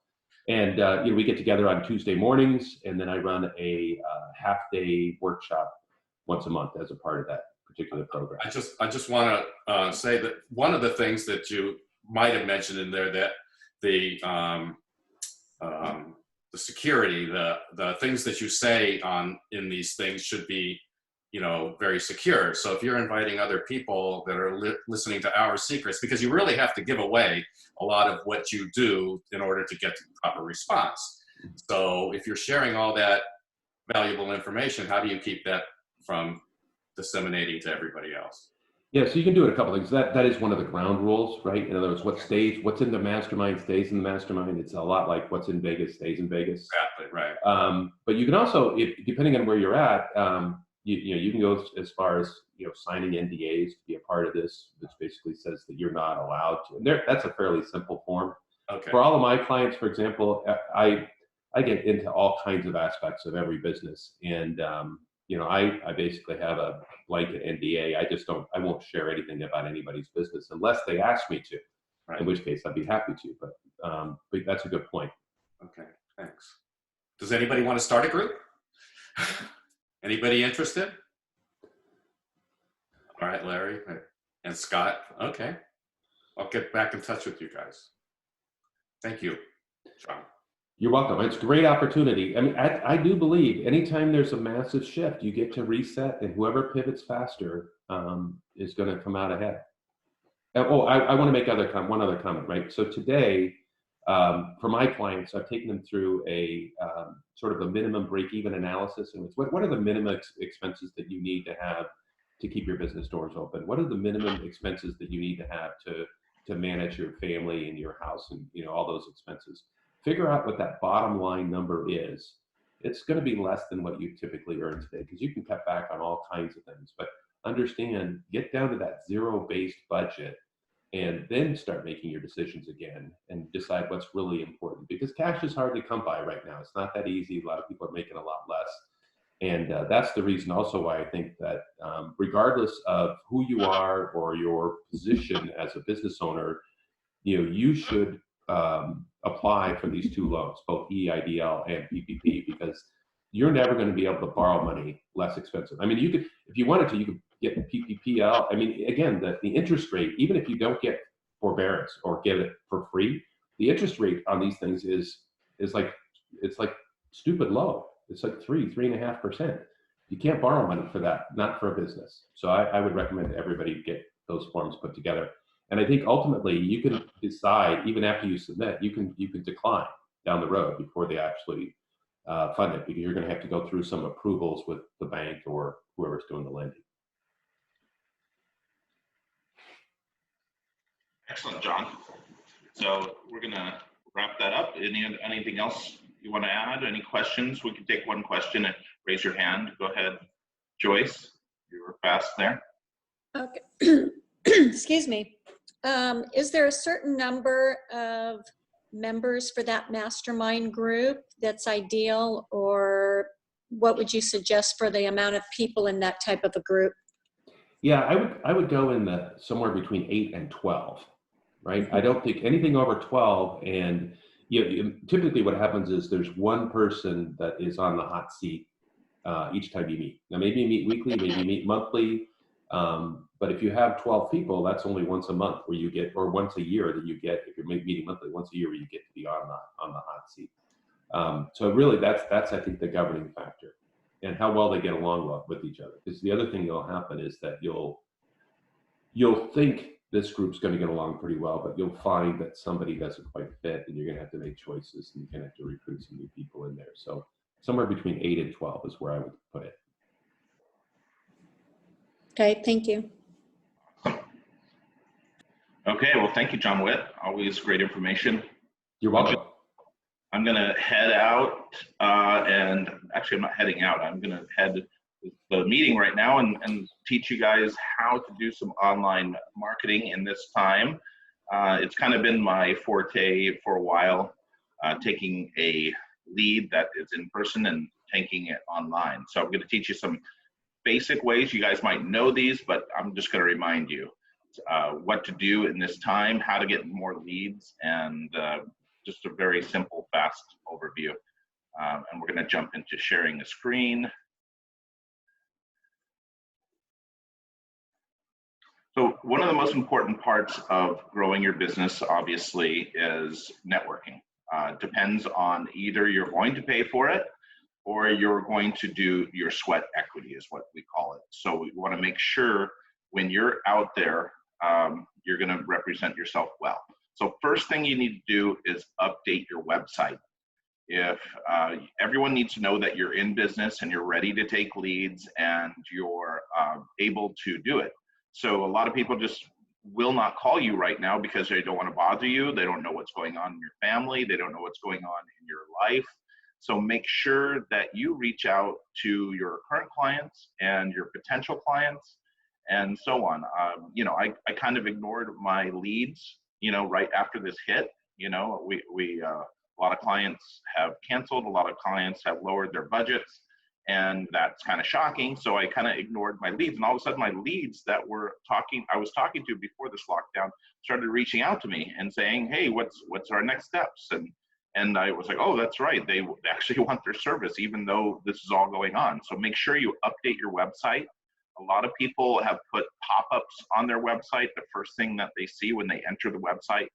And we get together on Tuesday mornings, and then I run a half-day workshop once a month as a part of that particular program. I just want to say that one of the things that you might have mentioned in there, that the security, the things that you say in these things should be, very secure. So if you're inviting other people that are listening to our secrets, because you really have to give away a lot of what you do in order to get the proper response. So if you're sharing all that valuable information, how do you keep that from disseminating to everybody else? Yeah, so you can do it a couple things. That is one of the ground rules, right? In other words, what's in the mastermind stays in the mastermind. It's a lot like what's in Vegas stays in Vegas. Exactly, right. But you can also, depending on where you're at, you can go as far as signing NDAs to be a part of this, which basically says that you're not allowed to. That's a fairly simple form. Okay. For all of my clients, for example, I get into all kinds of aspects of every business, and I basically have a blanket NDA. I won't share anything about anybody's business unless they ask me to, Right. in which case I'd be happy to, but that's a good point. Okay, thanks. Does anybody want to start a group? Anybody interested? All right, Larry and Scott. Okay. I'll get back in touch with you guys. Thank you, John. You're welcome. It's a great opportunity. I mean, I do believe anytime there's a massive shift, you get to reset, and whoever pivots faster is going to come out ahead. Oh, I want to make one other comment, right? So today, for my clients, I've taken them through a sort of a minimum break-even analysis. And it's what are the minimum expenses that you need to have to keep your business doors open? What are the minimum expenses that you need to have to manage your family and your house and all those expenses? Figure out what that bottom line number is. It's going to be less than what you typically earn today because you can cut back on all kinds of things. But understand, get down to that zero-based budget and then start making your decisions again and decide what's really important, because cash is hard to come by right now. It's not that easy. A lot of people are making a lot less. And that's the reason also why I think that regardless of who you are or your position as a business owner, you should apply for these two loans, both EIDL and PPP, because you're never going to be able to borrow money less expensive. I mean, you could, if you wanted to, you could get PPP out. I mean, again, the interest rate, even if you don't get forbearance or get it for free, the interest rate on these things is like, it's like stupid low. It's like 3.5%. You can't borrow money for that, not for a business. So I would recommend everybody get those forms put together. And I think ultimately you can decide, even after you submit, you can decline down the road before they actually fund it, because you're going to have to go through some approvals with the bank or whoever's doing the lending. Excellent, John. So we're going to wrap that up. Anything else you want to add? Any questions? We can take one question and raise your hand. Go ahead, Joyce. You were fast there. Okay. Excuse me. Is there a certain number of members for that mastermind group that's ideal, or what would you suggest for the amount of people in that type of a group? Yeah, I would go in somewhere between 8 and 12, right? I don't think anything over 12. And typically what happens is there's one person that is on the hot seat each time you meet. Now, maybe you meet weekly, maybe you meet monthly. But if you have 12 people, that's only once a month where you get, or once a year that you get, if you're meeting monthly, once a year where you get to be on the hot seat. So really that's, I think, the governing factor, and how well they get along with each other. Because the other thing that'll happen is that you'll think this group's going to get along pretty well, but you'll find that somebody doesn't quite fit, and you're going to have to make choices, and you're going to have to recruit some new people in there. So somewhere between 8 and 12 is where I would put it. Okay, thank you. Okay, well, thank you, John Witt. Always great information. You're welcome. I'm going to head out, and actually I'm not heading out. I'm going to head the meeting right now and teach you guys how to do some online marketing in this time. It's kind of been my forte for a while, taking a lead that is in person and taking it online. So I'm going to teach you some basic ways. You guys might know these, but I'm just going to remind you what to do in this time, how to get more leads, and just a very simple, fast overview. And we're going to jump into sharing the screen. So one of the most important parts of growing your business, obviously, is networking. Depends on either you're going to pay for it or you're going to do your sweat equity, is what we call it. So we want to make sure when you're out there, you're going to represent yourself well. So first thing you need to do is update your website. If everyone needs to know that you're in business and you're ready to take leads and you're able to do it. So a lot of people just will not call you right now because they don't want to bother you. They don't know what's going on in your family. They don't know what's going on in your life. So make sure that you reach out to your current clients and your potential clients and so on. I kind of ignored my leads, right after this hit. A lot of clients have canceled. A lot of clients have lowered their budgets. And that's kind of shocking. So I kind of ignored my leads, and all of a sudden my leads that I was talking to before this lockdown started reaching out to me and saying, hey, what's our next steps? And I was like, oh, that's right. They actually want their service, even though this is all going on. So make sure you update your website. A lot of people have put pop-ups on their website, the first thing that they see when they enter the website,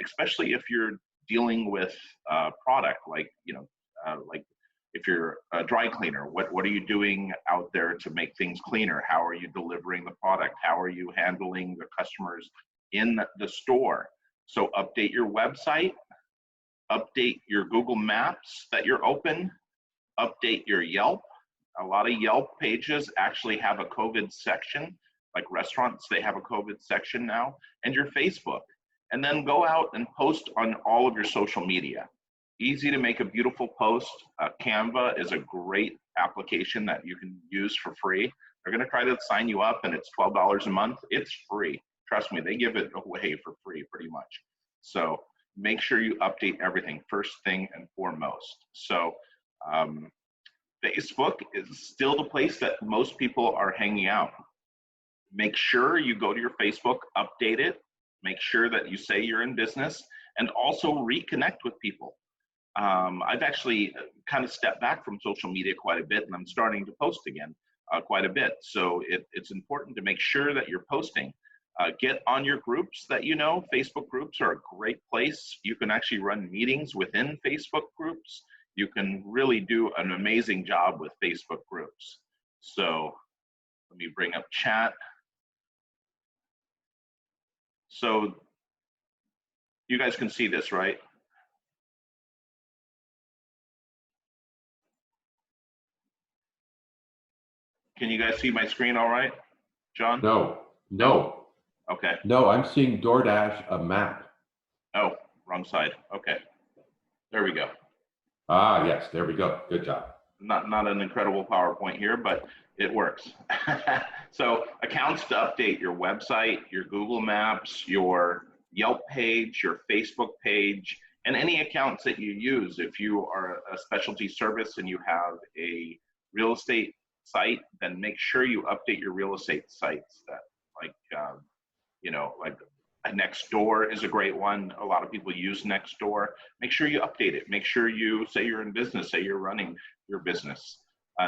especially if you're dealing with product, like, like if you're a dry cleaner, what are you doing out there to make things cleaner? How are you delivering the product? How are you handling the customers in the store? So update your website, update your Google Maps that you're open, update your Yelp. A lot of Yelp pages actually have a COVID section, like restaurants, they have a COVID section now, and your Facebook. And then go out and post on all of your social media. Easy to make a beautiful post. Canva is a great application that you can use for free. They're gonna try to sign you up and it's $12 a month. It's free. Trust me, they give it away for free pretty much. So make sure you update everything first thing and foremost. So Facebook is still the place that most people are hanging out. Make sure you go to your Facebook, update it, make sure that you say you're in business, and also reconnect with people. I've actually kind of stepped back from social media quite a bit, and I'm starting to post again quite a bit. So it's important to make sure that you're posting. Get on your groups that you know. Facebook groups are a great place. You can actually run meetings within Facebook groups. You can really do an amazing job with Facebook groups. So let me bring up chat. So you guys can see this, right? Can you guys see my screen all right, John? No. Okay. No, I'm seeing DoorDash, a map. Oh, wrong side. Okay. There we go. Ah, yes, there we go. Good job. Not an incredible PowerPoint here, but it works. So accounts to update your website, your Google Maps, your Yelp page, your Facebook page, and any accounts that you use. If you are a specialty service and you have a real estate site, then make sure you update your real estate sites. That like Nextdoor is a great one. A lot of people use Nextdoor. Make sure you update it. Make sure you say you're in business, say you're running your business.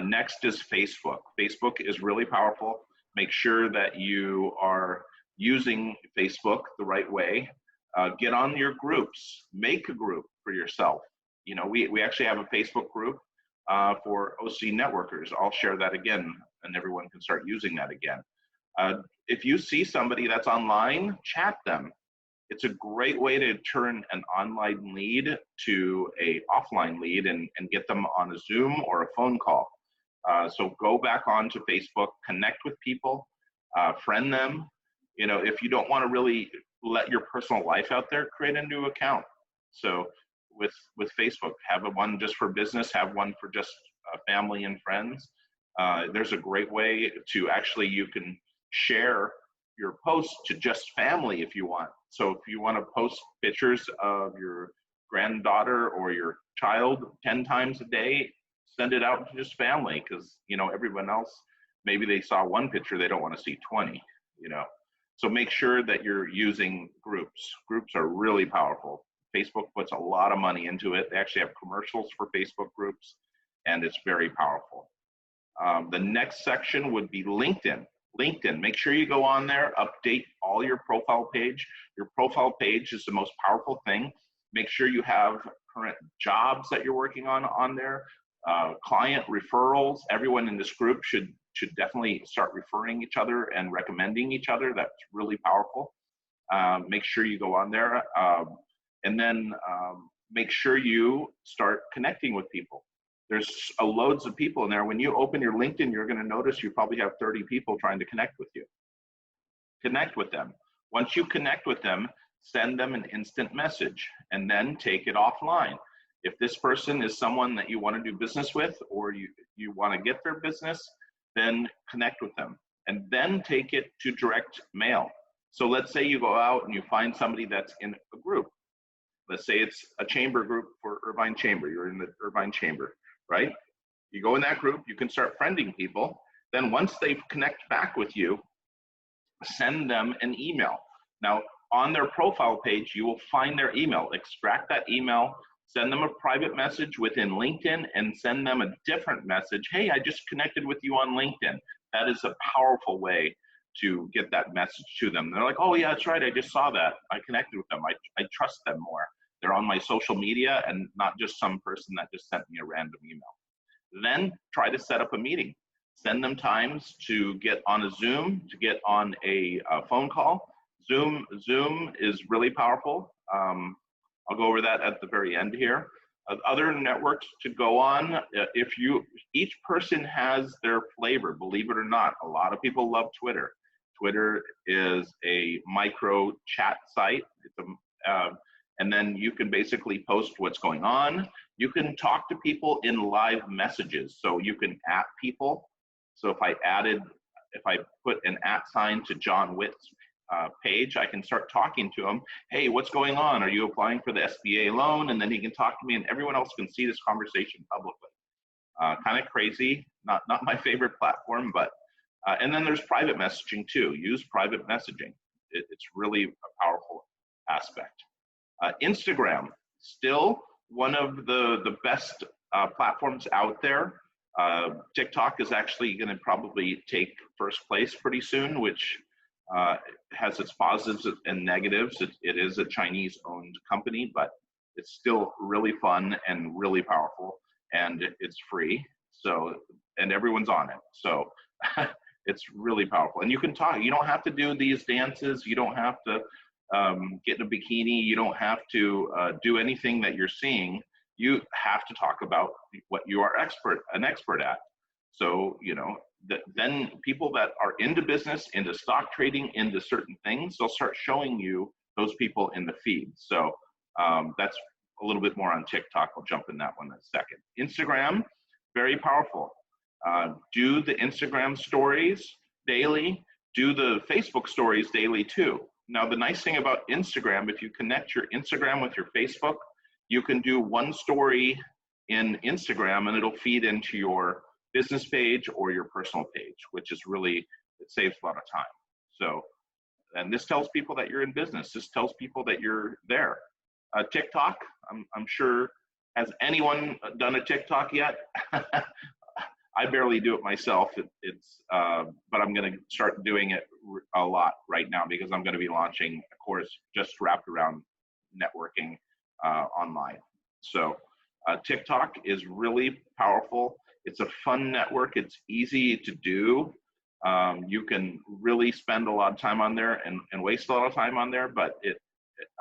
Next is Facebook. Facebook is really powerful. Make sure that you are using Facebook the right way. Get on your groups. Make a group for yourself. We actually have a Facebook group for OC networkers. I'll share that again, and everyone can start using that again. If you see somebody that's online, chat them. It's a great way to turn an online lead to a offline lead and get them on a Zoom or a phone call. So go back onto Facebook, connect with people, friend them. If you don't want to really let your personal life out there, create a new account. So with Facebook, have one just for business, have one for just family and friends. There's a great way to actually, you can share your posts to just family if you want. So if you want to post pictures of your granddaughter or your child 10 times a day, send it out to just family, because everyone else, maybe they saw one picture, they don't want to see 20. So make sure that you're using groups. Groups are really powerful. Facebook puts a lot of money into it. They actually have commercials for Facebook groups, and it's very powerful. The next section would be LinkedIn. LinkedIn, make sure you go on there, update all your profile page. Your profile page is the most powerful thing. Make sure you have current jobs that you're working on there, client referrals. Everyone in this group should definitely start referring each other and recommending each other. That's really powerful. Make sure you go on there. And then make sure you start connecting with people. There's loads of people in there. When you open your LinkedIn, you're going to notice you probably have 30 people trying to connect with you. Connect with them. Once you connect with them, send them an instant message and then take it offline. If this person is someone that you want to do business with, or you want to get their business, then connect with them and then take it to direct mail. So let's say you go out and you find somebody that's in a group. Let's say it's a chamber group for Irvine Chamber. You're in the Irvine Chamber, right? You go in that group, you can start friending people. Then once they connect back with you, send them an email. Now, on their profile page, you will find their email. Extract that email, send them a private message within LinkedIn, and send them a different message. Hey, I just connected with you on LinkedIn. That is a powerful way to get that message to them. They're like, oh yeah, that's right, I just saw that. I connected with them. I trust them more. They're on my social media and not just some person that just sent me a random email. Then try to set up a meeting. Send them times to get on a Zoom, to get on a phone call. Zoom is really powerful. I'll go over that at the very end here. Other networks to go on, each person has their flavor, believe it or not. A lot of people love Twitter. Twitter is a micro chat site. And then you can basically post what's going on. You can talk to people in live messages. So you can @ people. So if I put an @ sign to John Witt's page, I can start talking to him. Hey, what's going on? Are you applying for the SBA loan? And then he can talk to me, and everyone else can see this conversation publicly. Kind of crazy, not my favorite platform, but, and then there's private messaging too. Use private messaging. It's really a powerful aspect. Instagram, still one of the best platforms out there. TikTok is actually going to probably take first place pretty soon, which has its positives and negatives. It is a Chinese-owned company, but it's still really fun and really powerful, and it's free. So, and everyone's on it. So it's really powerful. And you can talk. You don't have to do these dances. You don't have to get in a bikini. You don't have to do anything that you're seeing. You have to talk about what you are an expert at. So, you know, then people that are into business, into stock trading, into certain things, they'll start showing you those people in the feed. So that's a little bit more on TikTok. I'll jump in that one in a second. Instagram, very powerful. Do the Instagram stories daily. Do the Facebook stories daily too. Now, the nice thing about Instagram, if you connect your Instagram with your Facebook, you can do one story in Instagram and it'll feed into your business page or your personal page, which is really, it saves a lot of time. So, and this tells people that you're in business. This tells people that you're there. TikTok, I'm sure, has anyone done a TikTok yet? I barely do it myself. But I'm going to start doing it a lot right now because I'm going to be launching a course just wrapped around networking online. So TikTok is really powerful. It's a fun network. It's easy to do. You can really spend a lot of time on there and waste a lot of time on there, but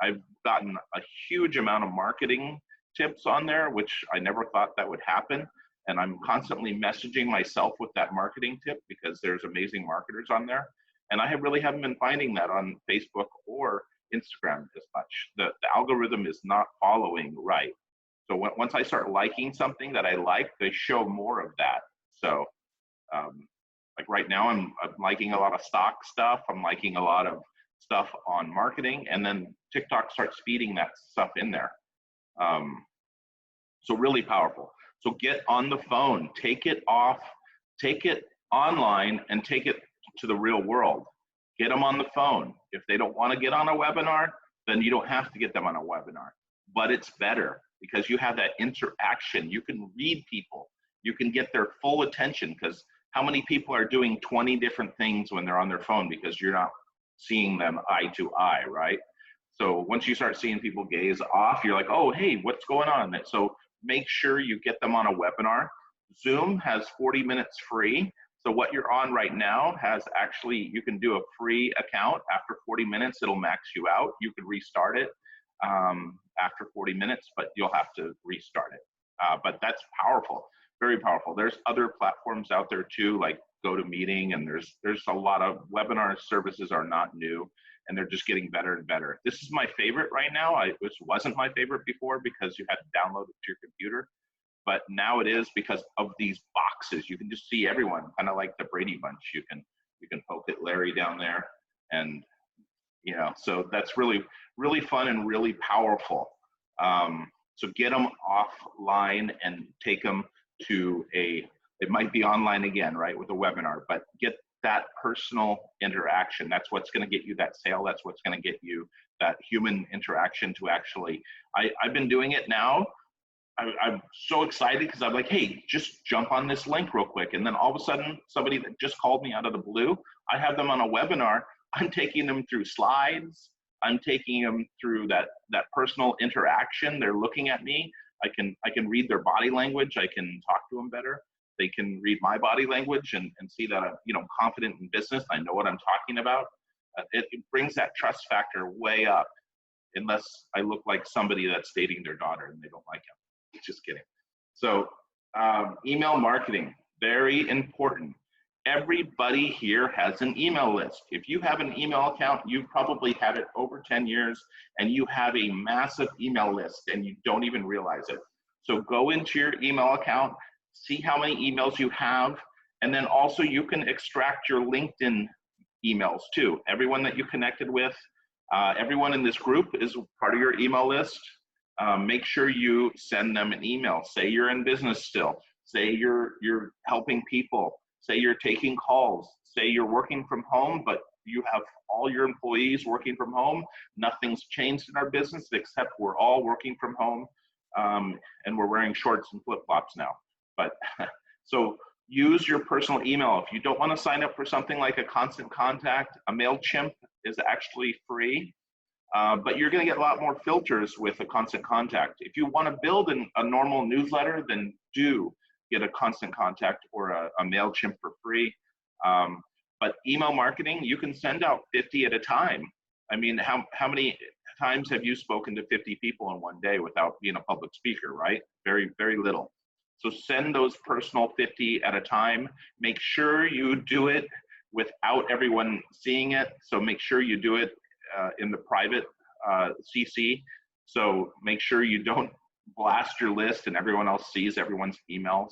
I've gotten a huge amount of marketing tips on there, which I never thought that would happen. And I'm constantly messaging myself with that marketing tip because there's amazing marketers on there. And I really haven't been finding that on Facebook or Instagram as much. The algorithm is not following right. So once I start liking something that I like, they show more of that. So like right now, I'm liking a lot of stock stuff. I'm liking a lot of stuff on marketing, and then TikTok starts feeding that stuff in there. So really powerful. So get on the phone, take it off, take it online, and take it to the real world. Get them on the phone. If they don't want to get on a webinar, then you don't have to get them on a webinar. But it's better because you have that interaction. You can read people. You can get their full attention, because how many people are doing 20 different things when they're on their phone because you're not seeing them eye to eye, right? So once you start seeing people gaze off, you're like, oh, hey, what's going on? So make sure you get them on a webinar. Zoom has 40 minutes free. So what you're on right now has actually, you can do a free account. After 40 minutes, it'll max you out. You can restart it after 40 minutes, but you'll have to restart it. But that's powerful, very powerful. There's other platforms out there too, like GoToMeeting, and there's a lot of webinar services are not new, and they're just getting better and better. This is my favorite right now. Which wasn't my favorite before because you had to download it to your computer. But now it is because of these boxes. You can just see everyone, kind of like the Brady Bunch. You can poke at Larry down there, and you know, so that's really, really fun and really powerful. So get them offline and take them to it might be online again, right, with a webinar, but get that personal interaction. That's what's going to get you that sale. That's what's going to get you that human interaction to actually, I've been doing it now. I'm so excited because I'm like, hey, just jump on this link real quick. And then all of a sudden, somebody that just called me out of the blue, I have them on a webinar. I'm taking them through slides. I'm taking them through that personal interaction. They're looking at me. I can read their body language. I can talk to them better. They can read my body language and see that I'm, you know, confident in business. I know what I'm talking about. It brings that trust factor way up, unless I look like somebody that's dating their daughter and they don't like him. Just kidding. So email marketing, very important. Everybody here has an email list. If you have an email account, you've probably had it over 10 years and you have a massive email list and you don't even realize it. So go into your email account, see how many emails you have, and then also you can extract your LinkedIn emails too. Everyone that you connected with, everyone in this group is part of your email list. Make sure you send them an email. Say you're in business still. Say you're helping people. Say you're taking calls. Say you're working from home, but you have all your employees working from home. Nothing's changed in our business except we're all working from home, and we're wearing shorts and flip-flops now. But so use your personal email. If you don't want to sign up for something like a Constant Contact, a MailChimp is actually free. But you're going to get a lot more filters with a Constant Contact. If you want to build a normal newsletter, then do get a Constant Contact or a MailChimp for free. But email marketing, you can send out 50 at a time. I mean, how many times have you spoken to 50 people in one day without being a public speaker, right? Very, very little. So send those personal 50 at a time. Make sure you do it without everyone seeing it. So make sure you do it in the private CC. So make sure you don't blast your list and everyone else sees everyone's emails.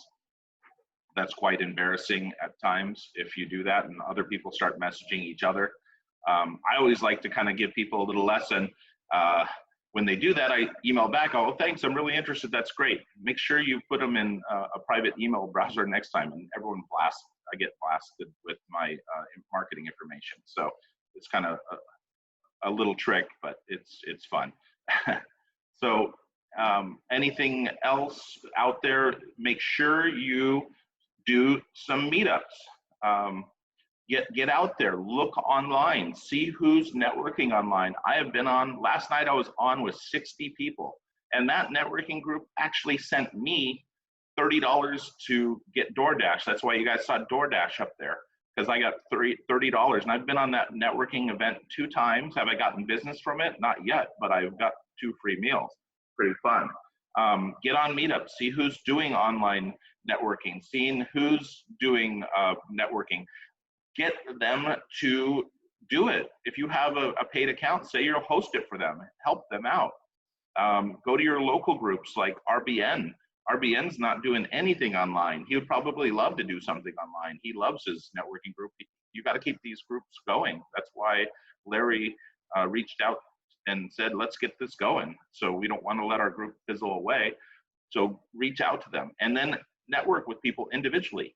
That's quite embarrassing at times if you do that and other people start messaging each other. I always like to kind of give people a little lesson. When they do that, I email back, oh, thanks, I'm really interested, that's great. Make sure you put them in a private email browser next time, and everyone blasts, I get blasted with my marketing information. So it's kind of a little trick, but it's fun. So anything else out there, make sure you do some meetups. Get out there, look online, see who's networking online. I have been on, last night I was on with 60 people, and that networking group actually sent me $30 to get DoorDash. That's why you guys saw DoorDash up there, because I got $30, and I've been on that networking event 2 times. Have I gotten business from it? Not yet, but I've got 2 free meals. Pretty fun. Get on meetups, see who's doing online networking, seeing who's doing networking. Get them to do it. If you have a paid account, say you'll host it for them, help them out. Go to your local groups like RBN. RBN's not doing anything online. He would probably love to do something online. He loves his networking group. You got to keep these groups going. That's why Larry reached out and said, let's get this going. So we don't want to let our group fizzle away. So reach out to them and then network with people individually.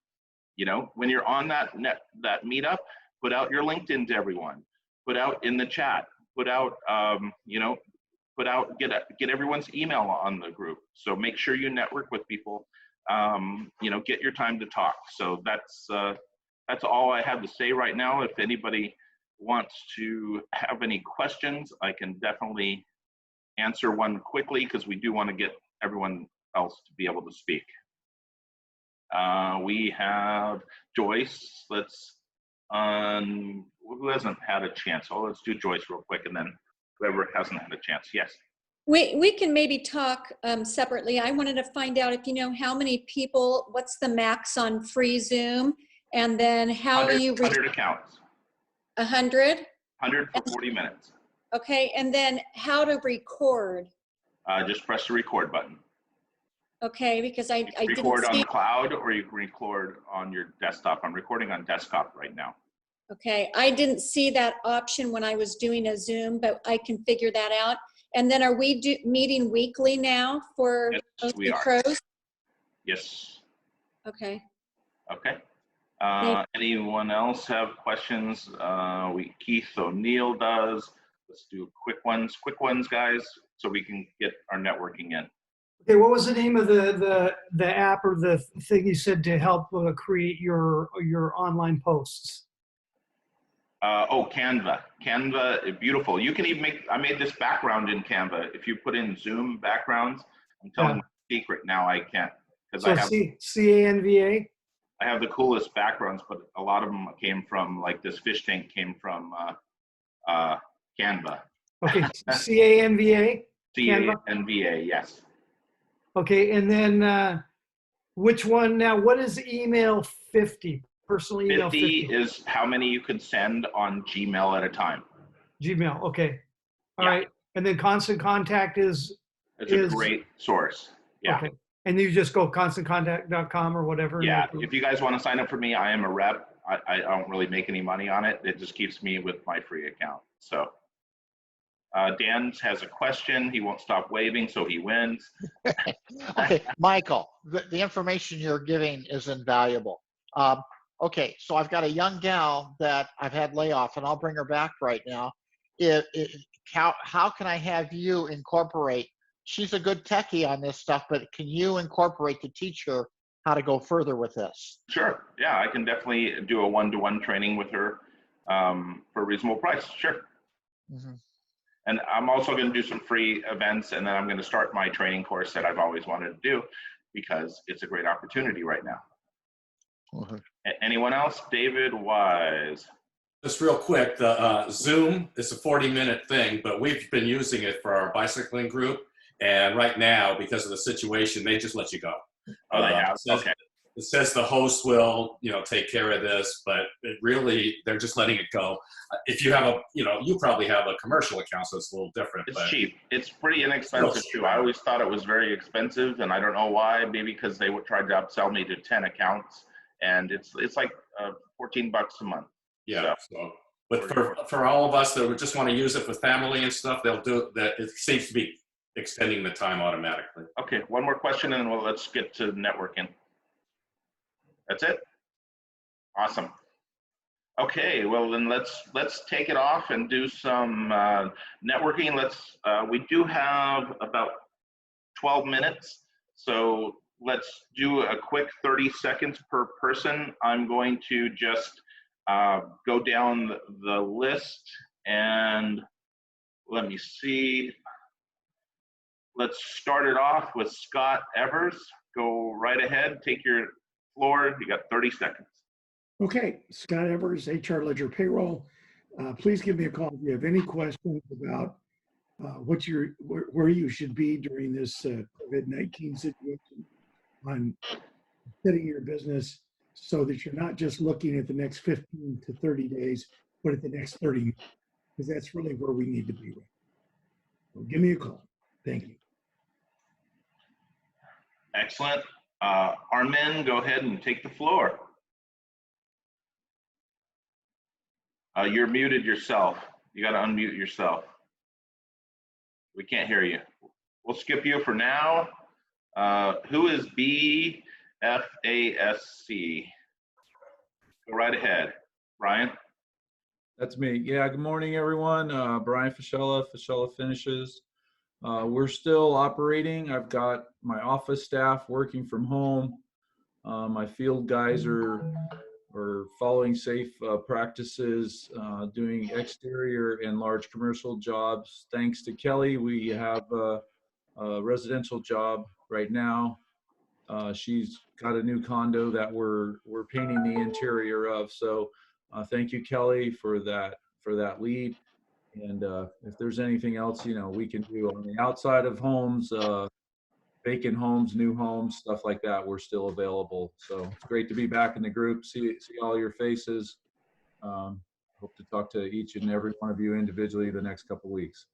You know, when you're on that meetup, put out your LinkedIn to everyone, put out in the chat, put out, you know, put out, get everyone's email on the group. So make sure you network with people, you know, get your time to talk. So that's all I have to say right now. If anybody wants to have any questions, I can definitely answer one quickly because we do want to get everyone else to be able to speak. We have Joyce. Let's, who hasn't had a chance? Oh, let's do Joyce real quick and then whoever hasn't had a chance. Yes. We can maybe talk separately. I wanted to find out if you know how many people, what's the max on free Zoom, and then how you 100 accounts. 100? 100 for 40 minutes. Okay, and then how to record. Just press the record button. Okay, because I didn't record on see. the cloud, or you can record on your desktop. I'm recording on desktop right now. Okay, I didn't see that option when I was doing a Zoom, but I can figure that out. And then are we meeting weekly now for yes, we are. pros? Yes. Okay. Okay. Anyone else have questions? Keith O'Neill does. Let's do quick ones, guys, so we can get our networking in. Okay, what was the name of the app or the thing you said to help create your online posts? Canva. Canva, beautiful. You can even I made this background in Canva. If you put in Zoom backgrounds, I'm telling you the secret now, I can't. So I have CANVA? I have the coolest backgrounds, but a lot of them came from, like this fish tank came from Canva. Okay, CANVA? CANVA, yes. Okay, and then which one now? What is email 50? Personal email 50 is how many you can send on Gmail at a time. Gmail, okay. All right, and then Constant Contact it's a great source. Yeah. Okay, and you just go constantcontact.com or whatever. Yeah, if you guys want to sign up for me, I am a rep. I don't really make any money on it. It just keeps me with my free account. So Dan has a question. He won't stop waving, so he wins. Okay, Michael, the information you're giving is invaluable. Okay, so I've got a young gal that I've had layoff, and I'll bring her back right now. How can I have you incorporate? She's a good techie on this stuff, but can you incorporate to teach her how to go further with this? Sure. Yeah, I can definitely do a one-to-one training with her for a reasonable price. Sure. Mm-hmm. And I'm also going to do some free events, and then I'm going to start my training course that I've always wanted to do because it's a great opportunity right now. Mm-hmm. Anyone else? David Wise. Just real quick, the Zoom is a 40-minute thing, but we've been using it for our bicycling group. And right now, because of the situation, they just let you go. Oh, they have? Okay. It says the host will, take care of this, but they're just letting it go. If you have you probably have a commercial account, so it's a little different. It's cheap. It's pretty inexpensive too. I always thought it was very expensive, and I don't know why. Maybe because they tried to upsell me to 10 accounts, and it's like $14 a month. Yeah. So, but for all of us that would just want to use it for family and stuff, they'll do that. It seems to be extending the time automatically. Okay, one more question, and then let's get to networking. That's it? Awesome. Okay, well then let's take it off and do some networking. We do have about 12 minutes, so let's do a quick 30 seconds per person. I'm going to just go down the list, and let me see. Let's start it off with Scott Evers. Go right ahead, take your floor. You got 30 seconds. Okay, Scott Evers, HR Ledger Payroll. Please give me a call if you have any questions about where you should be during this COVID-19 situation on setting your business so that you're not just looking at the next 15 to 30 days, but at the next 30, because that's really where we need to be. So give me a call. Thank you. Excellent. Armin, go ahead and take the floor. You're muted yourself. You got to unmute yourself. We can't hear you. We'll skip you for now. Who is BFASC? Go right ahead. Brian? That's me. Yeah, good morning, everyone. Brian Fischella, Fischella Finishes. We're still operating. I've got my office staff working from home. My field guys are following safe practices, doing exterior and large commercial jobs. Thanks to Kelly, we have a residential job right now. She's got a new condo that we're painting the interior of. So thank you, Kelly, for that lead. And if there's anything else, we can do on the outside of homes, vacant homes, new homes, stuff like that, we're still available. So it's great to be back in the group, see all your faces. Hope to talk to each and every one of you individually the next couple of weeks.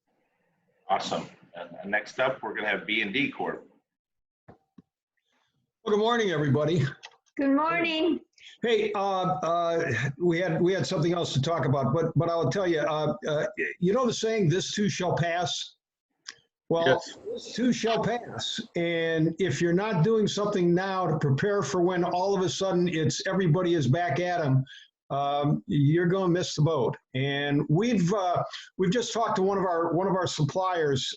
Awesome. And next up, we're going to have B&D Corp. Well, good morning, everybody. Good morning. Hey, we had something else to talk about, but I'll tell you, you know the saying, "This too shall pass." Well, this too shall pass. And if you're not doing something now to prepare for when all of a sudden everybody is back at them, you're going to miss the boat. And we've just talked to one of our suppliers.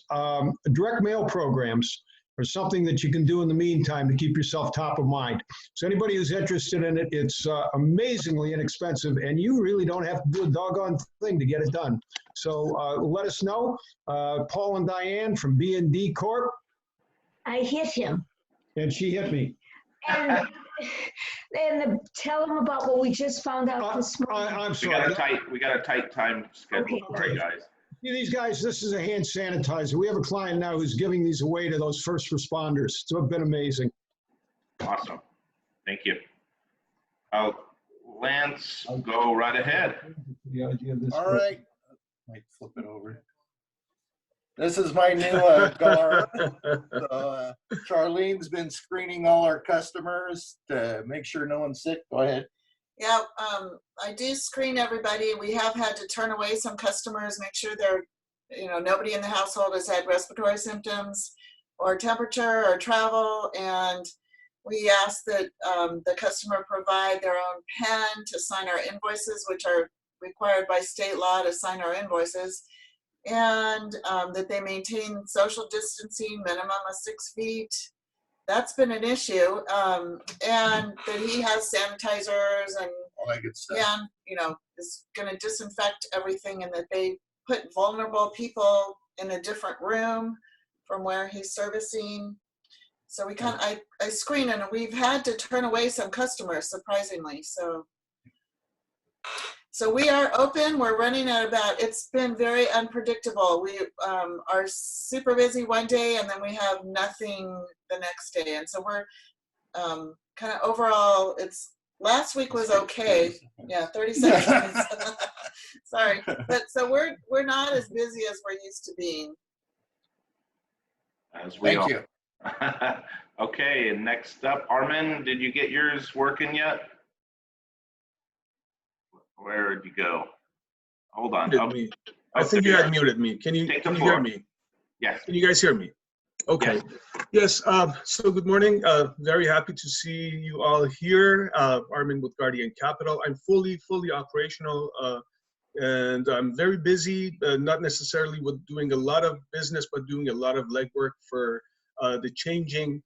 Direct mail programs are something that you can do in the meantime to keep yourself top of mind. So anybody who's interested in it, it's amazingly inexpensive, and you really don't have to do a doggone thing to get it done. So let us know. Paul and Diane from B&D Corp. I hit him. And she hit me. And tell them about what we just found out this morning. I'm sorry. We got a tight time schedule. Okay. Sorry, guys. These guys, this is a hand sanitizer. We have a client now who's giving these away to those first responders. It's been amazing. Awesome. Thank you. Lance, go right ahead. All right. Might flip it over. This is my new GAR. So, Charlene's been screening all our customers to make sure no one's sick. Go ahead. Yeah, I do screen everybody. We have had to turn away some customers, make sure nobody in the household has had respiratory symptoms or temperature or travel. And we ask that the customer provide their own pen to sign our invoices, which are required by state law to sign our invoices. And that they maintain social distancing, minimum of 6 feet. That's been an issue. And that he has sanitizers and all that good stuff. And, is going to disinfect everything, and that they put vulnerable people in a different room from where he's servicing. So we I screen, and we've had to turn away some customers, surprisingly. So we are open. We're running at it's been very unpredictable. We are super busy one day, and then we have nothing the next day. And so we're kind of overall, last week was okay. Yeah, 30 seconds. Sorry. But so we're not as busy as we're used to being. Thank you. Okay, and next up, Armin, did you get yours working yet? Where'd you go? Hold on. I think you had muted me. Can you hear me? Yes. Can you guys hear me? Okay. Yes. So good morning. Very happy to see you all here. Armin with Guardian Capital. I'm fully operational, and I'm very busy. Not necessarily with doing a lot of business, but doing a lot of legwork for the changing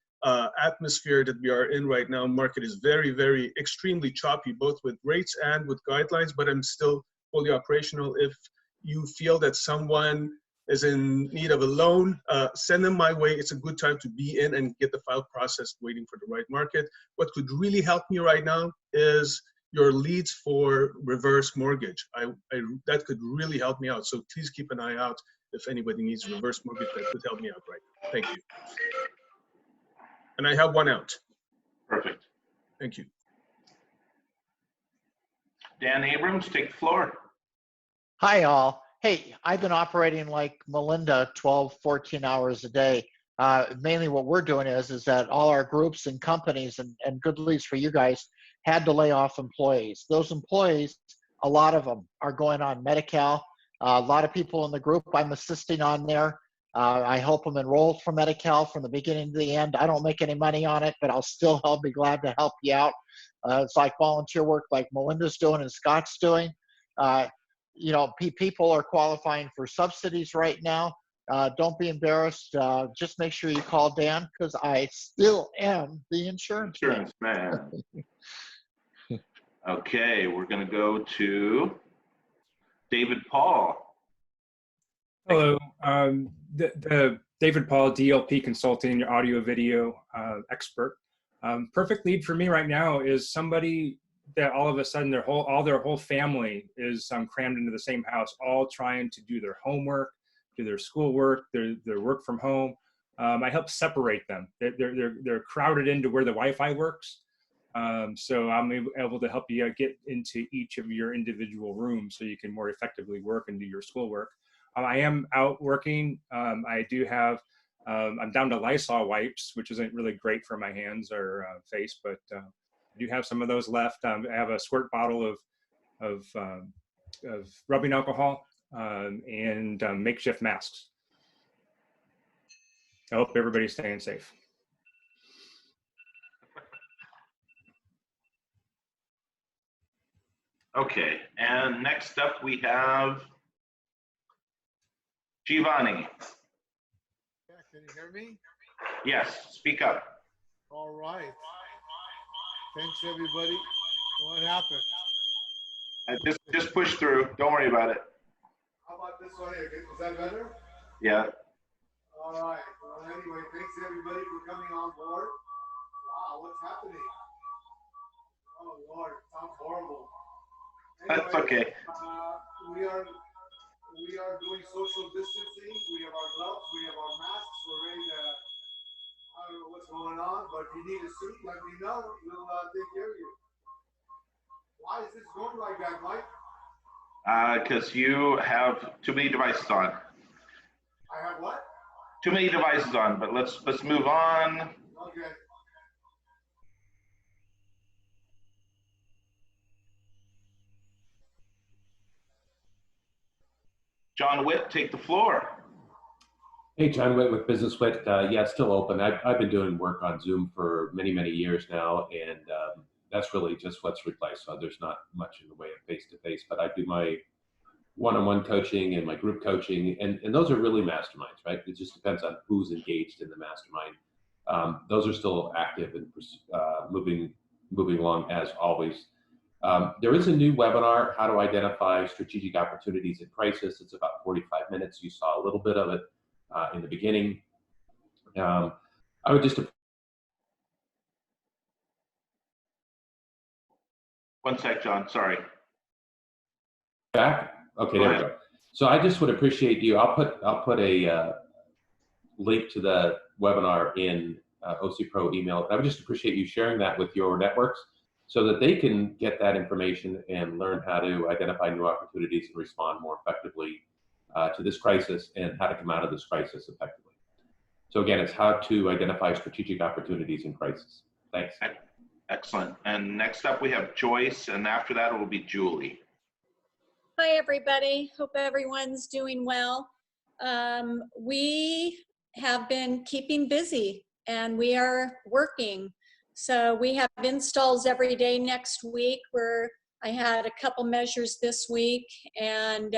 atmosphere that we are in right now. Market is very extremely choppy, both with rates and with guidelines, but I'm still fully operational. If you feel that someone is in need of a loan, send them my way. It's a good time to be in and get the file processed, waiting for the right market. What could really help me right now is your leads for reverse mortgage. That could really help me out. So please keep an eye out if anybody needs reverse mortgage. That could help me out right now. Thank you. And I have one out. Perfect. Thank you. Dan Abrams, take the floor. Hi, all. Hey, I've been operating like Melinda 12, 14 hours a day. Mainly what we're doing is that all our groups and companies and good leads for you guys had to lay off employees. Those employees, a lot of them are going on Medi-Cal. A lot of people in the group I'm assisting on there. I help them enroll for Medi-Cal from the beginning to the end. I don't make any money on it, but I'll still be glad to help you out. It's like volunteer work like Melinda's doing and Scott's doing. People are qualifying for subsidies right now. Don't be embarrassed. Just make sure you call Dan, because I still am the insurance man. Okay, we're going to go to David Paul. Hello, the David Paul, DLP Consulting, audio video expert. Perfect lead for me right now is somebody that all of a sudden their whole family is crammed into the same house, all trying to do their homework, do their schoolwork, their work from home. I help separate them. They're crowded into where the Wi-Fi works. So I'm able to help you get into each of your individual rooms so you can more effectively work and do your schoolwork. I am out working. I do have, I'm down to Lysol wipes, which isn't really great for my hands or face, but I do have some of those left. I have a squirt bottle of rubbing alcohol and makeshift masks. I hope everybody's staying safe. Okay, and next up we have Giovanni. Yeah, can you hear me? Yes, speak up. All right. Thanks, everybody. What happened? Just push through. Don't worry about it. How about this one here? Is that better? Yeah. All right. Well, anyway, thanks everybody for coming on board. Wow, what's happening? Oh Lord, it sounds horrible. Anyway, That's okay. We are doing social distancing. We have our gloves. We have our masks. We're ready to. I don't know what's going on, but if you need a suit, let me know. We'll take care of you. Why is this going like that, Mike? Because you have too many devices on. I have what? Too many devices on, but let's move on. Okay. John Witt, take the floor. Hey, John Witt with Business Wit. Yeah, it's still open. I've been doing work on Zoom for many, many years now, and that's really just what's replaced. So there's not much in the way of face-to-face, but I do my one-on-one coaching and my group coaching, and those are really masterminds, right? It just depends on who's engaged in the mastermind. Those are still active and moving along as always. There is a new webinar, How to Identify Strategic Opportunities in Crisis. It's about 45 minutes. You saw a little bit of it in the beginning. I would just... One sec, John, sorry. Back? Okay, there we go. So I just would appreciate you. I'll put a link to the webinar in OC Pro email. I would just appreciate you sharing that with your networks so that they can get that information and learn how to identify new opportunities and respond more effectively to this crisis and how to come out of this crisis effectively. So again, it's how to identify strategic opportunities in crisis. Thanks. Excellent. And next up we have Joyce, and after that it will be Julie. Hi, everybody. Hope everyone's doing well. We have been keeping busy and we are working. So we have installs every day next week, where I had a couple measures this week, and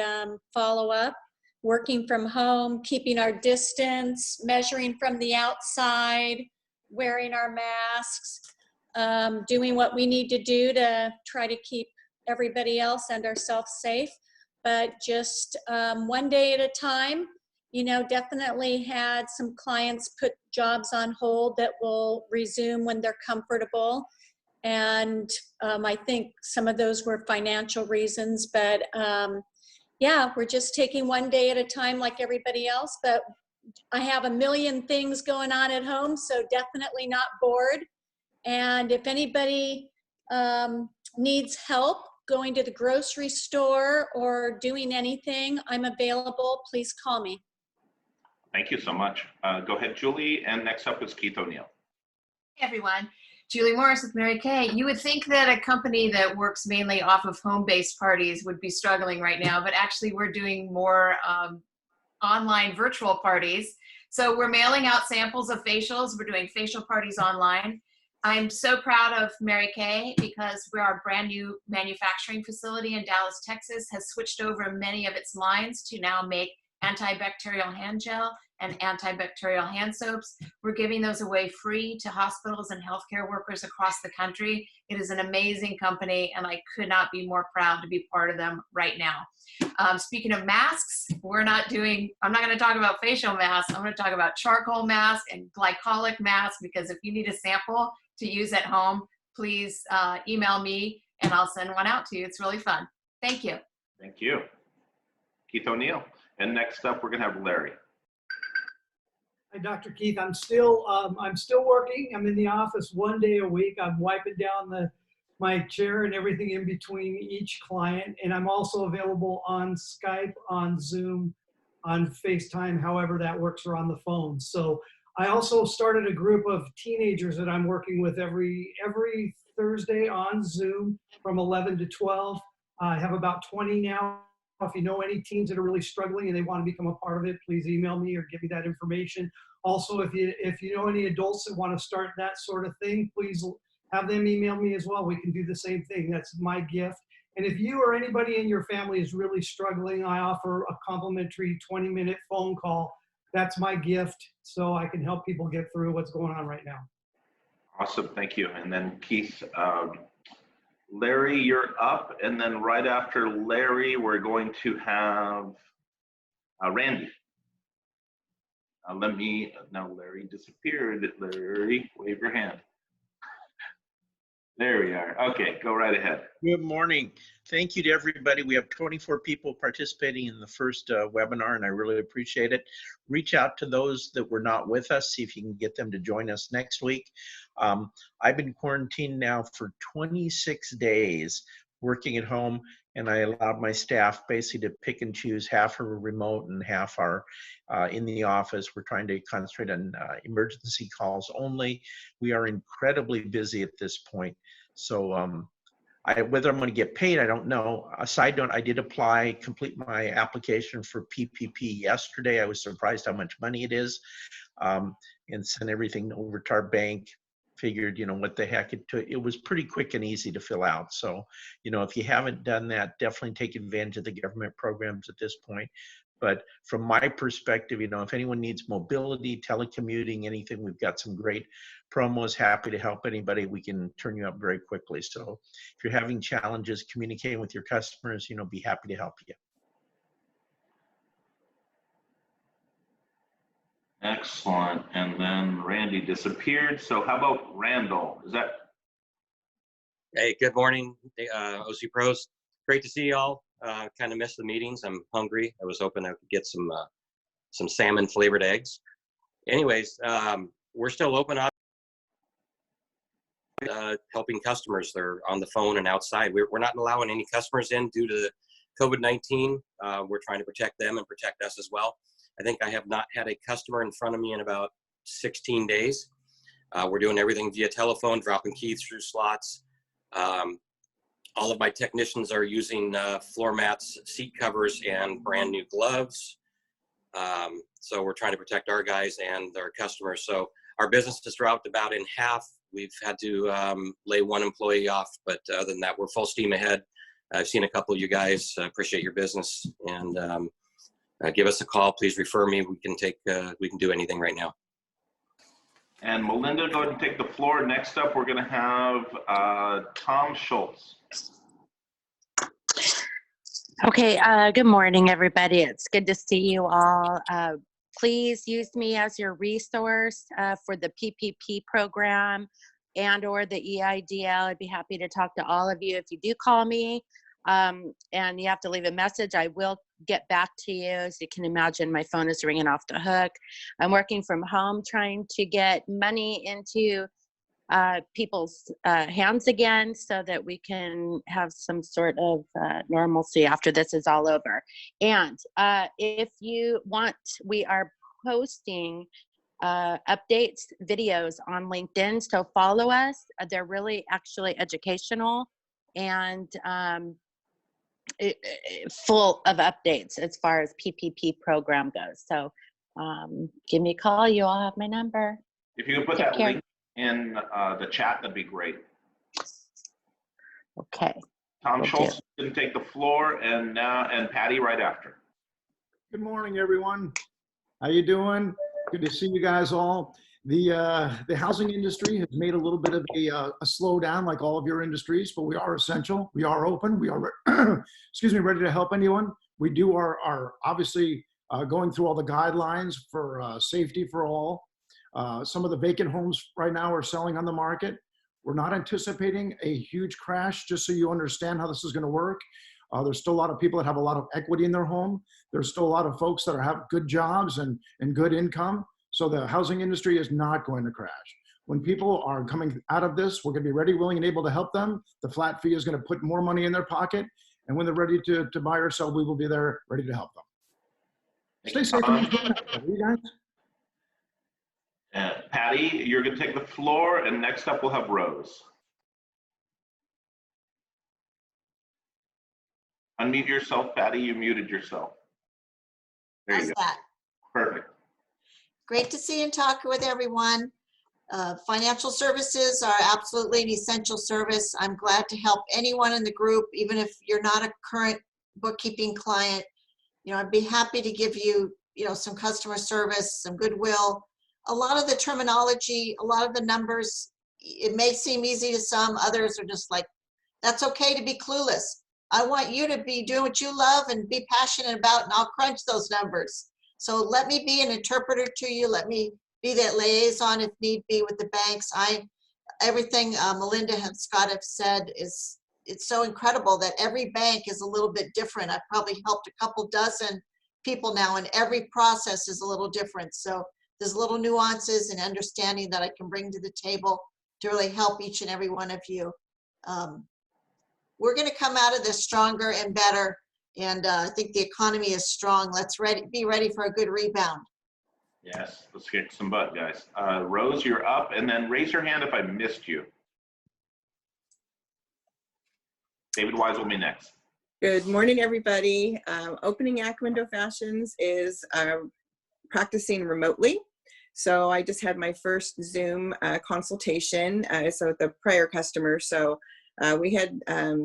follow up, working from home, keeping our distance, measuring from the outside, wearing our masks, doing what we need to do to try to keep everybody else and ourselves safe, but just one day at a time. You know, definitely had some clients put jobs on hold that will resume when they're comfortable. And I think some of those were financial reasons, but yeah, we're just taking one day at a time like everybody else. But I have a million things going on at home, so definitely not bored. And if anybody needs help going to the grocery store or doing anything, I'm available. Please call me. Thank you so much. Go ahead, Julie, and next up is Keith O'Neill. Hey everyone, Julie Morris with Mary Kay. You would think that a company that works mainly off of home-based parties would be struggling right now, but actually we're doing more online virtual parties. So we're mailing out samples of facials. We're doing facial parties online. I'm so proud of Mary Kay because our brand new manufacturing facility in Dallas, Texas has switched over many of its lines to now make antibacterial hand gel and antibacterial hand soaps. We're giving those away free to hospitals and healthcare workers across the country. It is an amazing company, and I could not be more proud to be part of them right now. Speaking of masks, I'm not going to talk about facial masks. I'm going to talk about charcoal masks and glycolic masks, because if you need a sample to use at home, please email me and I'll send one out to you. It's really fun. Thank you. Thank you. Keith O'Neill. And next up, we're going to have Larry. Hi, Dr. Keith. I'm still working. I'm in the office one day a week. I'm wiping down my chair and everything in between each client. And I'm also available on Skype, on Zoom, on FaceTime, however that works, or on the phone. So I also started a group of teenagers that I'm working with every Thursday on Zoom from 11 to 12. I have about 20 now If you know any teams that are really struggling and they want to become a part of it, please email me or give me that information. Also, if you know any adults that want to start that sort of thing, please have them email me as well. We can do the same thing. That's my gift. And if you or anybody in your family is really struggling, I offer a complimentary 20-minute phone call. That's my gift, so I can help people get through what's going on right now. Awesome, thank you. And then Keith, Larry, you're up. And then right after Larry, we're going to have Randy. Now Larry disappeared. Larry, wave your hand. There we are. Okay, go right ahead. Good morning. Thank you to everybody. We have 24 people participating in the first webinar, and I really appreciate it. Reach out to those that were not with us, see if you can get them to join us next week. I've been quarantined now for 26 days, working at home, and I allowed my staff basically to pick and choose. Half are remote and half are in the office. We're trying to concentrate on emergency calls only. We are incredibly busy at this point. So whether I'm going to get paid, I don't know. A side note, I did complete my application for PPP yesterday. I was surprised how much money it is, and sent everything over to our bank. Figured, what the heck, it was pretty quick and easy to fill out. So, if you haven't done that, definitely take advantage of the government programs at this point. But from my perspective, if anyone needs mobility, telecommuting, anything, we've got some great promos. Happy to help anybody. We can turn you up very quickly. So if you're having challenges communicating with your customers, be happy to help you. Excellent. And then Randy disappeared. So how about Randall? Is that? Hey, good morning, OC Pros. Great to see y'all. Kind of missed the meetings. I'm hungry. I was hoping I could get some salmon flavored eggs. Anyways, we're still open up, helping customers. They're on the phone and outside. We're not allowing any customers in due to COVID-19. We're trying to protect them and protect us as well. I think I have not had a customer in front of me in about 16 days. We're doing everything via telephone, dropping keys through slots. All of my technicians are using floor mats, seat covers, and brand new gloves. So we're trying to protect our guys and our customers. So our business has dropped about in half. We've had to lay one employee off, but other than that, we're full steam ahead. I've seen a couple of you guys. Appreciate your business, and give us a call. Please refer me. We can do anything right now. And Melinda, go ahead and take the floor. Next up, we're going to have Tom Schultz. Okay, good morning, everybody. It's good to see you all. Please use me as your resource for the PPP program and or the EIDL. I'd be happy to talk to all of you. If you do call me and you have to leave a message, I will get back to you. As you can imagine, my phone is ringing off the hook. I'm working from home trying to get money into people's hands again so that we can have some sort of normalcy after this is all over. And if you want, we are posting updates, videos on LinkedIn, so follow us. They're really actually educational and full of updates as far as PPP program goes. So give me a call. You all have my number. If you can put that link in the chat, that'd be great. Okay. Tom Schultz is going to take the floor, and Patty right after. Good morning, everyone. How you doing? Good to see you guys all. The housing industry has made a little bit of a slowdown, like all of your industries, but we are essential. We are open. We are, excuse me, ready to help anyone. We do are obviously going through all the guidelines for safety for all. Some of the vacant homes right now are selling on the market. We're not anticipating a huge crash, just so you understand how this is going to work. There's still a lot of people that have a lot of equity in their home. There's still a lot of folks that have good jobs and good income. So the housing industry is not going to crash. When people are coming out of this, we're going to be ready, willing, and able to help them. The flat fee is going to put more money in their pocket. And when they're ready to buy or sell, we will be there ready to help them. Stay safe. You guys. Patty, you're going to take the floor, and next up we'll have Rose. Unmute yourself, Patty. You muted yourself. There you How's go. that? Perfect. Great to see and talk with everyone. Financial services are absolutely an essential service. I'm glad to help anyone in the group, even if you're not a current bookkeeping client. You know, I'd be happy to give you, you know, some customer service, some goodwill. A lot of the terminology, a lot of the numbers, it may seem easy to some, others are just like, that's okay to be clueless. I want you to be doing what you love and be passionate about, and I'll crunch those numbers. So let me be an interpreter to you. Let me be that liaison if need be with the banks. Everything Melinda and Scott have said is, it's so incredible that every bank is a little bit different. I've probably helped a couple dozen people now, and every process is a little different. So there's little nuances and understanding that I can bring to the table to really help each and every one of you. We're going to come out of this stronger and better. And I think the economy is strong. Let's be ready for a good rebound. Yes, let's kick some butt, guys. Rose, you're up, and then raise your hand if I missed you. David Wise will be next. Good morning, everybody. Opening Act Window Fashions is practicing remotely. So I just had my first Zoom consultation, so with the prior customer. So we had a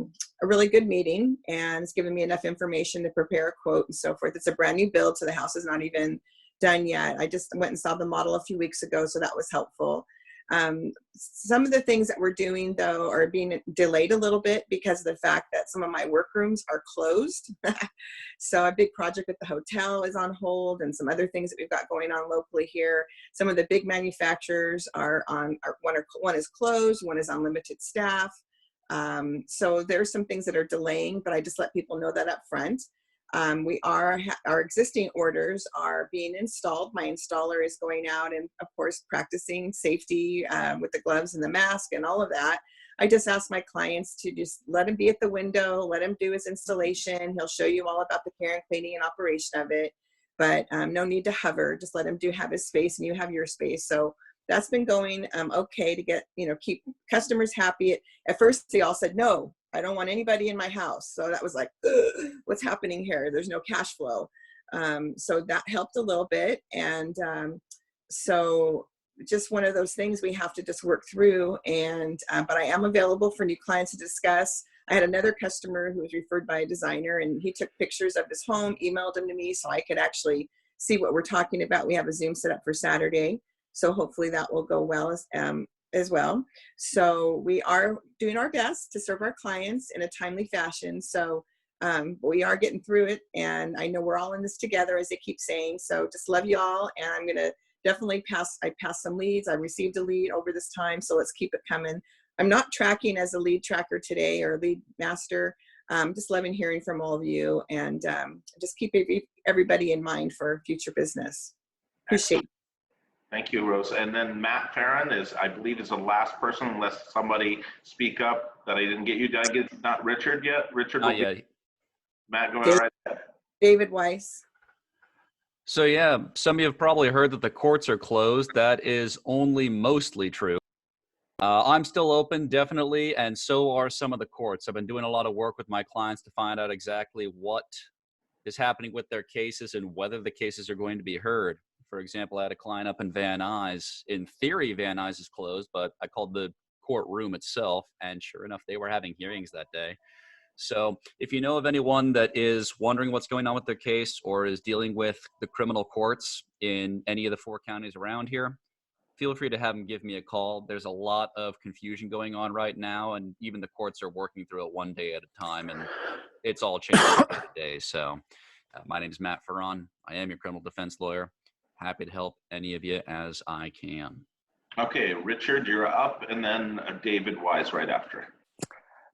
really good meeting, and it's given me enough information to prepare a quote and so forth. It's a brand new build, so the house is not even done yet. I just went and saw the model a few weeks ago, so that was helpful. Some of the things that we're doing, though, are being delayed a little bit because of the fact that some of my workrooms are closed. So a big project at the hotel is on hold, and some other things that we've got going on locally here. Some of the big manufacturers are on, one is closed, one is on limited staff. So there's some things that are delaying, but I just let people know that up front. Our existing orders are being installed. My installer is going out and, of course, practicing safety with the gloves and the mask and all of that. I just ask my clients to just let him be at the window, let him do his installation. He'll show you all about the care and cleaning and operation of it, but no need to hover. Just let him have his space and you have your space. So that's been going okay to get, keep customers happy. At first, they all said, no, I don't want anybody in my house. So that was like, what's happening here? There's no cash flow. So that helped a little bit. And so just one of those things we have to just work through. And but I am available for new clients to discuss. I had another customer who was referred by a designer, and he took pictures of his home, emailed them to me so I could actually see what we're talking about. We have a Zoom set up for Saturday. So hopefully that will go well as well. So we are doing our best to serve our clients in a timely fashion. So we are getting through it, and I know we're all in this together, as they keep saying. So just love you all, and I'm gonna definitely pass some leads. I received a lead over this time, so let's keep it coming. I'm not tracking as a lead tracker today or lead master. Just loving hearing from all of you, and just keep everybody in mind for future business. Appreciate it. Thank you, Rose. And then Matt Farron I believe, is the last person, unless somebody speak up that I didn't get you. Did I get not Richard yet? Richard? Not yet. Matt, go ahead. David Weiss. So yeah, some of you have probably heard that the courts are closed. That is only mostly true. I'm still open, definitely, and so are some of the courts. I've been doing a lot of work with my clients to find out exactly what is happening with their cases and whether the cases are going to be heard. For example, I had a client up in Van Nuys. In theory, Van Nuys is closed, but I called the courtroom itself, and sure enough, they were having hearings that day. So if you know of anyone that is wondering what's going on with their case or is dealing with the criminal courts in any of the 4 counties around here, feel free to have them give me a call. There's a lot of confusion going on right now, and even the courts are working through it one day at a time, and it's all changing every day. So my name is Matt Farron. I am your criminal defense lawyer. Happy to help any of you as I can. Okay, Richard, you're up, and then David Wise right after.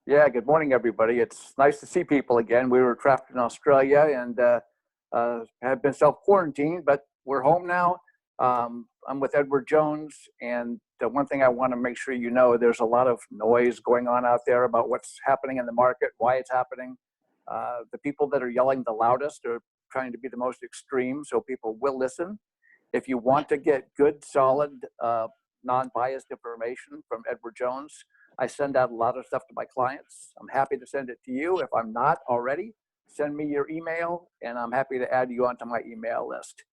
Yeah, good morning, everybody. It's nice to see people again. We were trapped in Australia and have been self-quarantined, but we're home now. I'm with Edward Jones, and the one thing I want to make sure you know, there's a lot of noise going on out there about what's happening in the market, why it's happening. The people that are yelling the loudest are trying to be the most extreme, so people will listen. If you want to get good, solid, non-biased information from Edward Jones, I send out a lot of stuff to my clients. I'm happy to send it to you if I'm not already. send me your email, and I'm happy to add you onto my email list.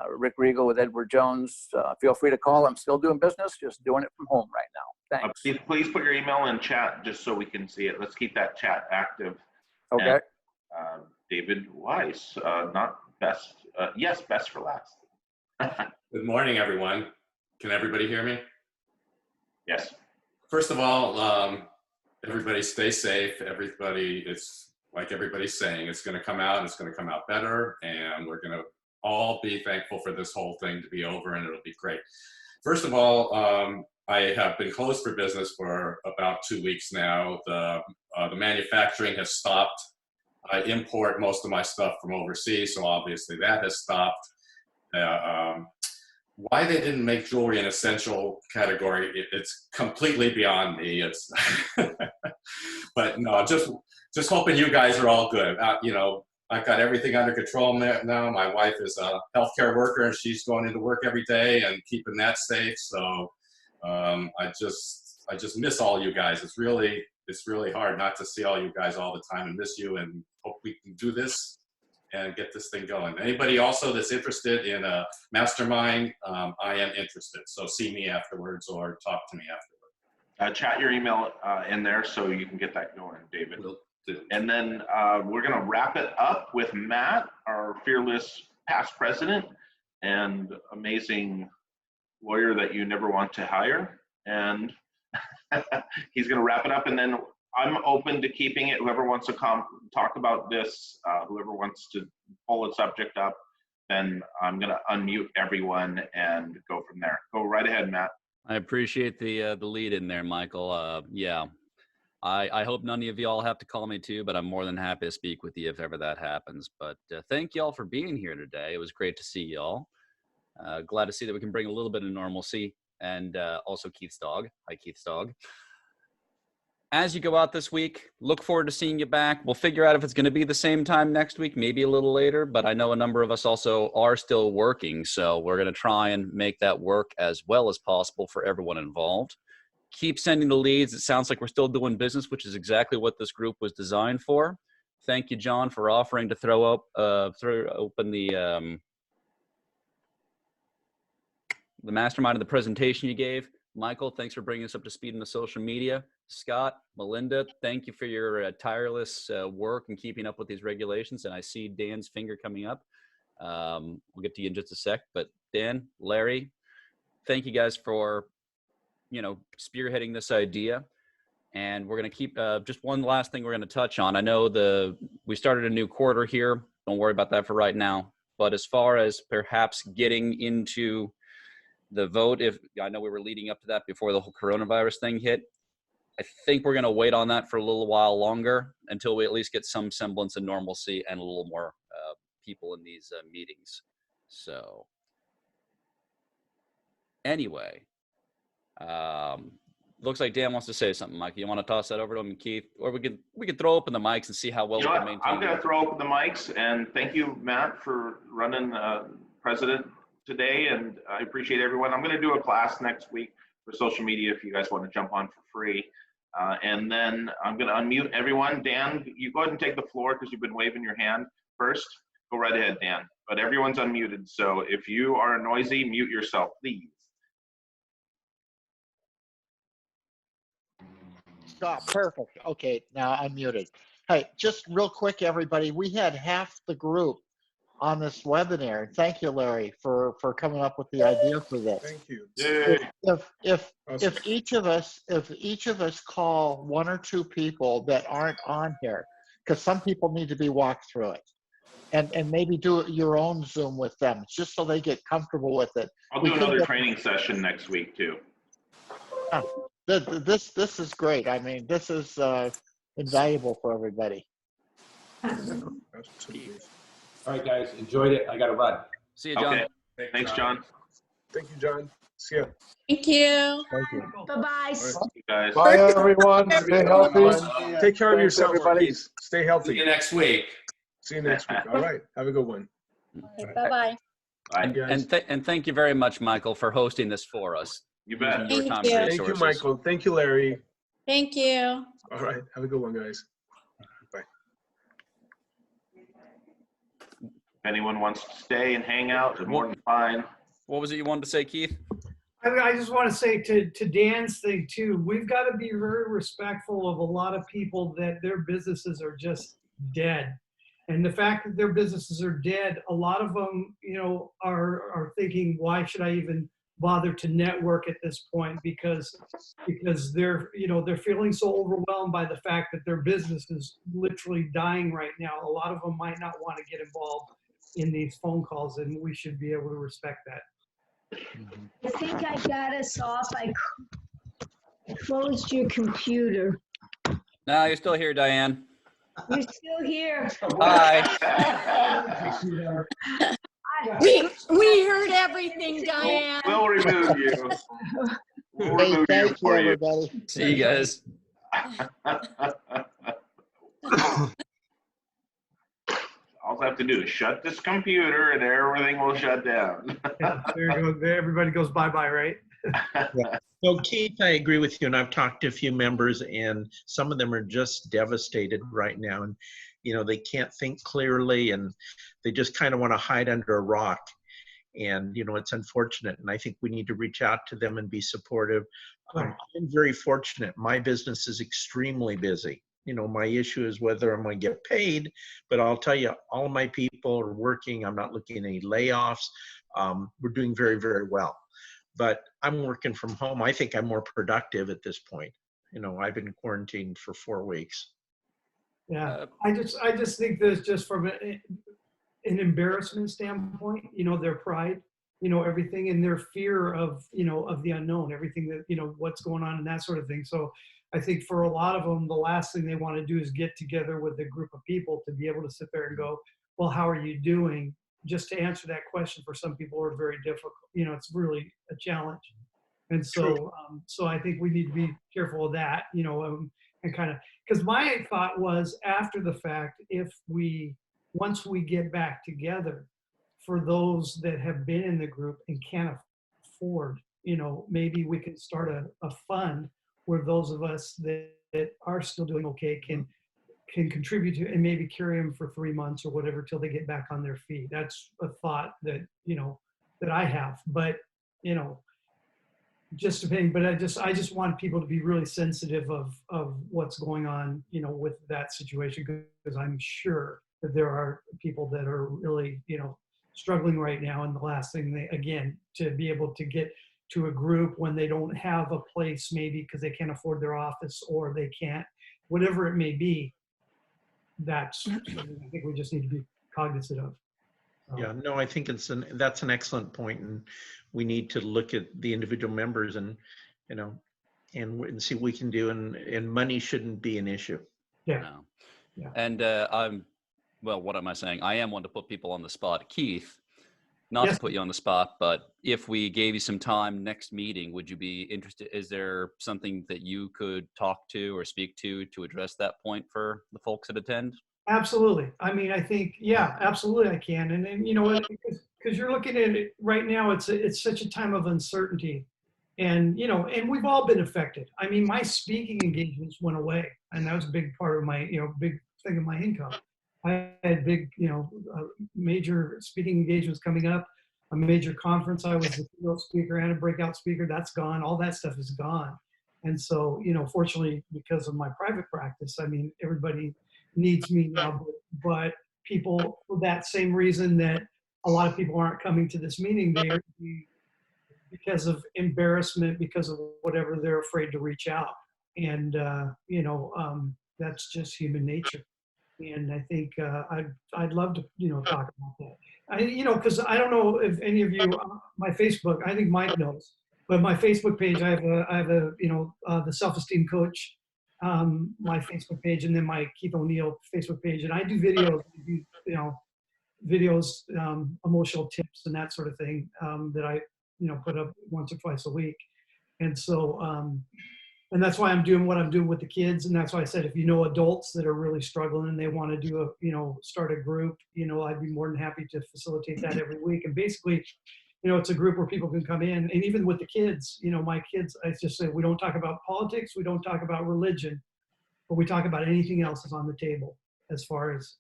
Rick Regal with Edward Jones. Feel free to call. I'm still doing business, just doing it from home right now. Thanks. Please put your email in chat just so we can see it. Let's keep that chat active. Okay. And, David Weiss, not best. Yes, best for last. Good morning, everyone. Can everybody hear me? Yes. First of all, everybody stay safe. Everybody, it's like everybody's saying, it's going to come out. It's going to come out better, and we're going to all be thankful for this whole thing to be over, and it'll be great. First of all, I have been closed for business for about 2 weeks now. The manufacturing has stopped. I import most of my stuff from overseas, so obviously that has stopped. Why they didn't make jewelry an essential category, it's completely beyond me. It's, but no, just hoping you guys are all good. You know, I've got everything under control now. My wife is a healthcare worker, and she's going into work every day and keeping that safe. So I just miss all you guys. It's really hard not to see all you guys all the time and miss you, and hope we can do this and get this thing going. Anybody also that's interested in a mastermind, I am interested. So see me afterwards or talk to me afterwards. Chat your email in there so you can get that going, David. And then we're going to wrap it up with Matt, our fearless past president and amazing lawyer that you never want to hire. And he's going to wrap it up, and then I'm open to keeping it. Whoever wants to talk about this, whoever wants to pull a subject up, then I'm going to unmute everyone and go from there. Go right ahead, Matt. I appreciate the lead in there, Michael. Yeah, I hope none of y'all have to call me too, but I'm more than happy to speak with you if ever that happens. But thank y'all for being here today. It was great to see y'all. Glad to see that we can bring a little bit of normalcy, and also Keith's dog. Hi, Keith's dog. As you go out this week, look forward to seeing you back. We'll figure out if it's going to be the same time next week, maybe a little later, but I know a number of us also are still working, so we're going to try and make that work as well as possible for everyone involved. Keep sending the leads. It sounds like we're still doing business, which is exactly what this group was designed for. Thank you, John, for offering to throw open the mastermind of the presentation you gave. Michael, thanks for bringing us up to speed in the social media. Scott, Melinda, thank you for your tireless work and keeping up with these regulations. And I see Dan's finger coming up. We'll get to you in just a sec. But Dan, Larry, thank you guys for, spearheading this idea. And we're going to keep just one last thing we're going to touch on. I know we started a new quarter here. Don't worry about that for right now. But as far as perhaps getting into the vote, I know we were leading up to that before the whole coronavirus thing hit. I think we're going to wait on that for a little while longer until we at least get some semblance of normalcy and a little more people in these meetings. So anyway, looks like Dan wants to say something. Mike, you want to toss that over to him, Keith? Or we could throw open the mics and see how well we can maintain. I'm going to throw open the mics, and thank you, Matt, for running president today, and I appreciate everyone. I'm going to do a class next week for social media if you guys want to jump on for free. And then I'm going to unmute everyone. Dan, you go ahead and take the floor because you've been waving your hand first. Go right ahead, Dan. But everyone's unmuted, so if you are noisy, mute yourself, please. Scott, perfect. Okay, now I'm muted. Hey, just real quick, everybody, we had half the group on this webinar. Thank you, Larry, for coming up with the idea for this. Thank you. If each of us call one or two people that aren't on here, because some people need to be walked through it, and maybe do your own Zoom with them, just so they get comfortable with it. I'll do another training session next week too. This is great. I mean, this is invaluable for everybody. All right, guys, enjoyed it. I got to run. See you, John. Okay. Thanks, John. Thank you, John. See ya. Thank you. Thank you. Bye-bye. You guys. Bye, everyone. Stay healthy. Take care of Thanks, yourself, everybody. please. Stay healthy. See you next week. See you next week. All right. Have a good one. Okay, bye-bye. And thank you very much, Michael, for hosting this for us. You bet. Your Thank time you. and Thank you, resources. Michael. Thank you, Larry. Thank you. All right. Have a good one, guys. anyone wants to stay and hang out, they're more than fine. What was it you wanted to say, Keith? I just want to say to Dan's thing too, we've got to be very respectful of a lot of people that their businesses are just dead. And the fact that their businesses are dead, a lot of them, are thinking, why should I even bother to network at this point? Because they're feeling so overwhelmed by the fact that their business is literally dying right now. A lot of them might not want to get involved in these phone calls, and we should be able to respect that. I think I got us off. I closed your computer. No, you're still here, Diane. You're still here. Hi. We heard everything, Diane. We'll remove you. We'll Hey, remove you thank you, for you. everybody. See you guys. All I have to do is shut this computer and everything will shut down. Yeah, there you go. Everybody goes bye-bye, right? Yeah. So Keith, I agree with you, and I've talked to a few members, and some of them are just devastated right now, and they can't think clearly, and they just kind of want to hide under a rock, and it's unfortunate, and I think we need to reach out to them and be supportive. I'm very fortunate. My business is extremely busy. My issue is whether I'm going to get paid, but I'll tell you, all of my people are working. I'm not looking at any layoffs. We're doing very, very well. But I'm working from home. I think I'm more productive at this point. I've been quarantined for 4 weeks. Yeah, I just think there's just from an embarrassment standpoint, their pride, everything, and their fear of the unknown, everything that, what's going on and that sort of thing. So I think for a lot of them, the last thing they want to do is get together with a group of people to be able to sit there and go, well, how are you doing? Just to answer that question for some people are very difficult. It's really a challenge. And so, so I think we need to be careful of that, and kind of, because my thought was after the fact, once we get back together, for those that have been in the group and can't afford, maybe we can start a fund where those of us that are still doing okay can contribute to and maybe carry them for 3 months or whatever till they get back on their feet. That's a thought that that I have, but just depending. But I just want people to be really sensitive of what's going on with that situation, because I'm sure that there are people that are really struggling right now, and the last thing to be able to get to a group when they don't have a place, maybe because they can't afford their office or they can't, whatever it may be. That's something I think we just need to be cognizant of. Yeah, no, I think that's an excellent point, and we need to look at the individual members and and see what we can do, and money shouldn't be an issue. Yeah. No. Yeah. And what am I saying? I am one to put people on the spot. Keith, not Yes. to put you on the spot, but if we gave you some time next meeting, would you be interested? Is there something that you could talk to or speak to address that point for the folks that attend? Absolutely. I mean, I think, yeah, absolutely I can. And then, because you're looking at it right now, it's such a time of uncertainty. And, and we've all been affected. I mean, my speaking engagements went away, and that was a big part of my, big thing of my income. I had big, major speaking engagements coming up, a major conference. I was a keynote speaker and a breakout speaker. That's gone. All that stuff is gone. And so, fortunately, because of my private practice, I mean, everybody needs me now, but people, for that same reason that a lot of people aren't coming to this meeting, they are because of embarrassment, because of whatever, they're afraid to reach out. And, that's just human nature. And I think I'd love to, talk about that. Because I don't know if any of you, my Facebook, I think Mike knows, but my Facebook page, I have a the Self-Esteem Coach, my Facebook page, and then my Keith O'Neill Facebook page, and I do videos, emotional tips and that sort of thing that I put up once or twice a week, and so. And that's why I'm doing what I'm doing with the kids. And that's why I said, if adults that are really struggling and they want to do start a group, I'd be more than happy to facilitate that every week. And basically, it's a group where people can come in. And even with the kids, my kids, I just say, we don't talk about politics. We don't talk about religion, but we talk about anything else that's on the table as far as,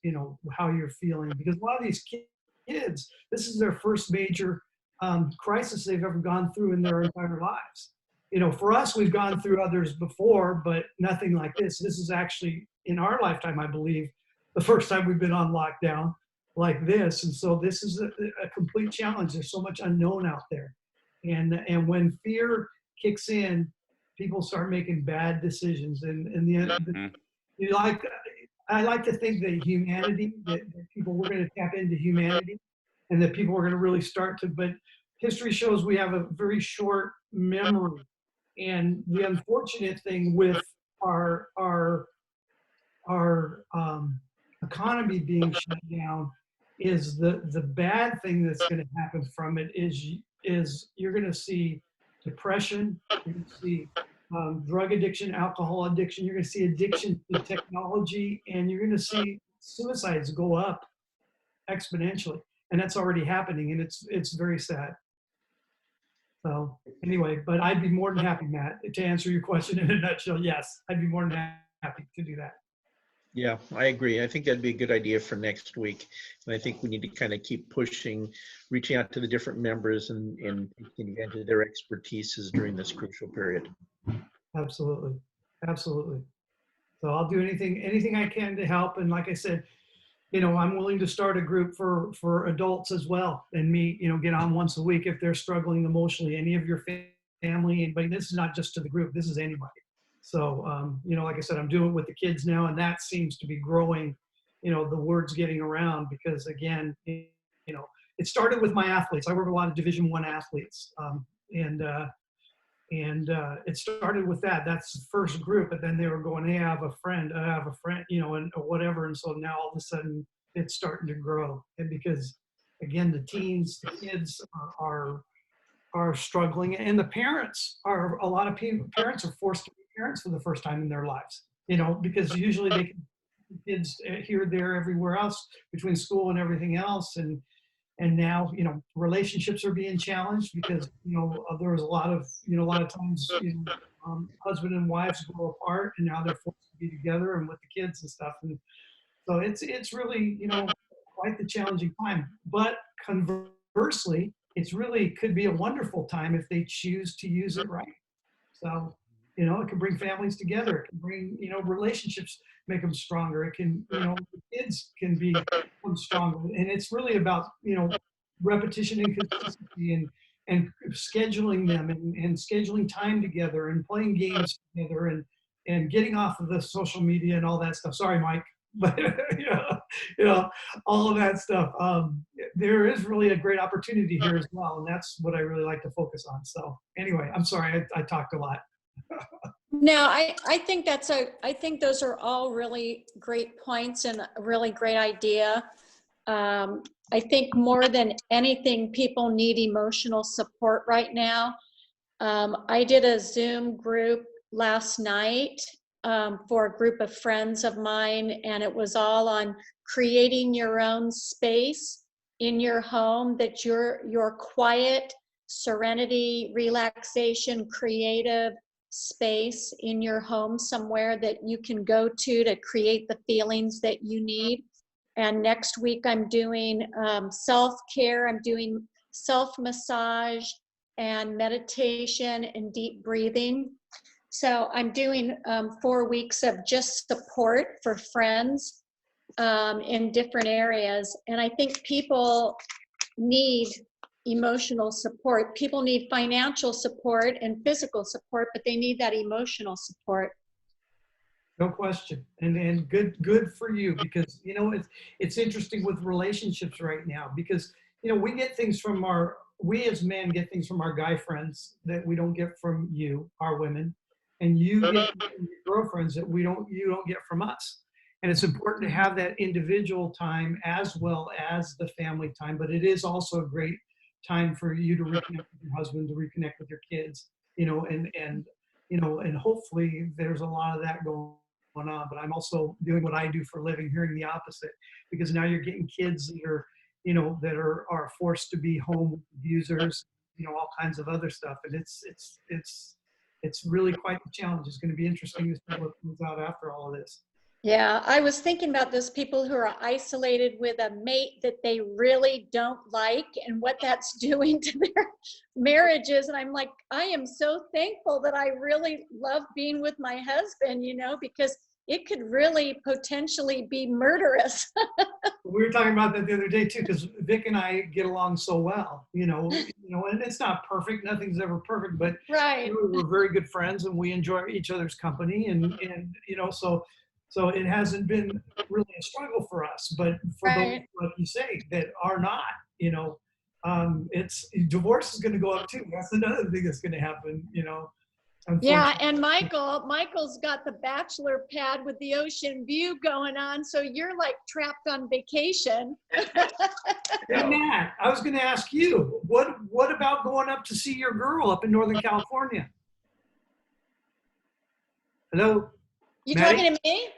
how you're feeling. Because a lot of these kids, this is their first major crisis they've ever gone through in their entire lives. You know, for us, we've gone through others before, but nothing like this. This is actually, in our lifetime, I believe, the first time we've been on lockdown like this. And so this is a complete challenge. There's so much unknown out there. And when fear kicks in, people start making bad decisions. I like to think that humanity, that people, we're going to tap into humanity, and that people are going to really start to, but history shows we have a very short memory. And the unfortunate thing with our economy being shut down is the bad thing that's going to happen from it is you're going to see depression, you're going to see drug addiction, alcohol addiction, you're going to see addiction to technology, and you're going to see suicides go up exponentially. And that's already happening, and it's very sad. So anyway, but I'd be more than happy, Matt, to answer your question in a nutshell. Yes, I'd be more than happy to do that. Yeah, I agree. I think that'd be a good idea for next week. And I think we need to kind of keep pushing, reaching out to the different members and taking advantage of their expertises during this crucial period. Absolutely. Absolutely. So I'll do anything I can to help. And like I said, you know, I'm willing to start a group for adults as well, and meet, you know, get on once a week if they're struggling emotionally. Any of your family, anybody. This is not just to the group. This is anybody. So, you know, like I said, I'm doing it with the kids now, and that seems to be growing. You know, the word's getting around because, again, you know, it started with my athletes. I work with a lot of Division I athletes, and it started with that. That's the first group, but then they were going, hey, I have a friend, you know, and or whatever. And so now all of a sudden it's starting to grow. And because, again, the teens, the kids are struggling, and the parents are, a lot of parents are forced to be parents for the first time in their lives, you know, because usually they can kids here, there, everywhere else between school and everything else. And now, you know, relationships are being challenged because, you know, there was a lot of times, you know, husband and wives grow apart, and now they're forced to be together and with the kids and stuff. And so it's really, you know, quite the challenging time. But conversely, it's really could be a wonderful time if they choose to use it right. So, you know, it can bring families together. It can bring, you know, relationships, make them stronger. It can, you know, the kids can become stronger. And it's really about, you know, repetition and consistency and scheduling them and scheduling time together and playing games together and getting off of the social media and all that stuff. Sorry, Mike, but you know, all of that stuff. There is really a great opportunity here as well. And that's what I really like to focus on. So anyway, I'm sorry, I talked a lot. No, I think I think those are all really great points and a really great idea. I think more than anything, people need emotional support right now. I did a Zoom group last night for a group of friends of mine, and it was all on creating your own space in your home, that your quiet, serenity, relaxation, creative space in your home somewhere that you can go to create the feelings that you need. And next week I'm doing self-care. I'm doing self-massage and meditation and deep breathing. So I'm doing 4 weeks of just support for friends in different areas. And I think people need emotional support. People need financial support and physical support, but they need that emotional support. No question. And good for you, because, you know, it's interesting with relationships right now, because, you know, we as men get things from our guy friends that we don't get from you, our women, and you get from your girlfriends that you don't get from us. And it's important to have that individual time as well as the family time, but it is also a great time for you to reconnect with your husband, to reconnect with your kids, you know, and you know, and hopefully there's a lot of that going on. But I'm also doing what I do for a living, hearing the opposite, because now you're getting kids that are, you know, that are forced to be home abusers, you know, all kinds of other stuff. And it's really quite the challenge. It's going to be interesting to see what comes out after all of this. Yeah, I was thinking about those people who are isolated with a mate that they really don't like and what that's doing to their marriages. And I'm like, I am so thankful that I really love being with my husband, because it could really potentially be murderous. We were talking about that the other day too, because Vic and I get along so well, and it's not perfect. Nothing's ever perfect, but right. We're very good friends and we enjoy each other's company, and so it hasn't been really a struggle for us. But for those, like you say, that are not, it's divorce is going to go up too. That's another thing that's going to happen, Yeah, and Michael's got the bachelor pad with the ocean view going on, so you're like trapped on vacation. Hey Matt, I was going to ask you, what about going up to see your girl up in Northern California? Hello? You talking to me,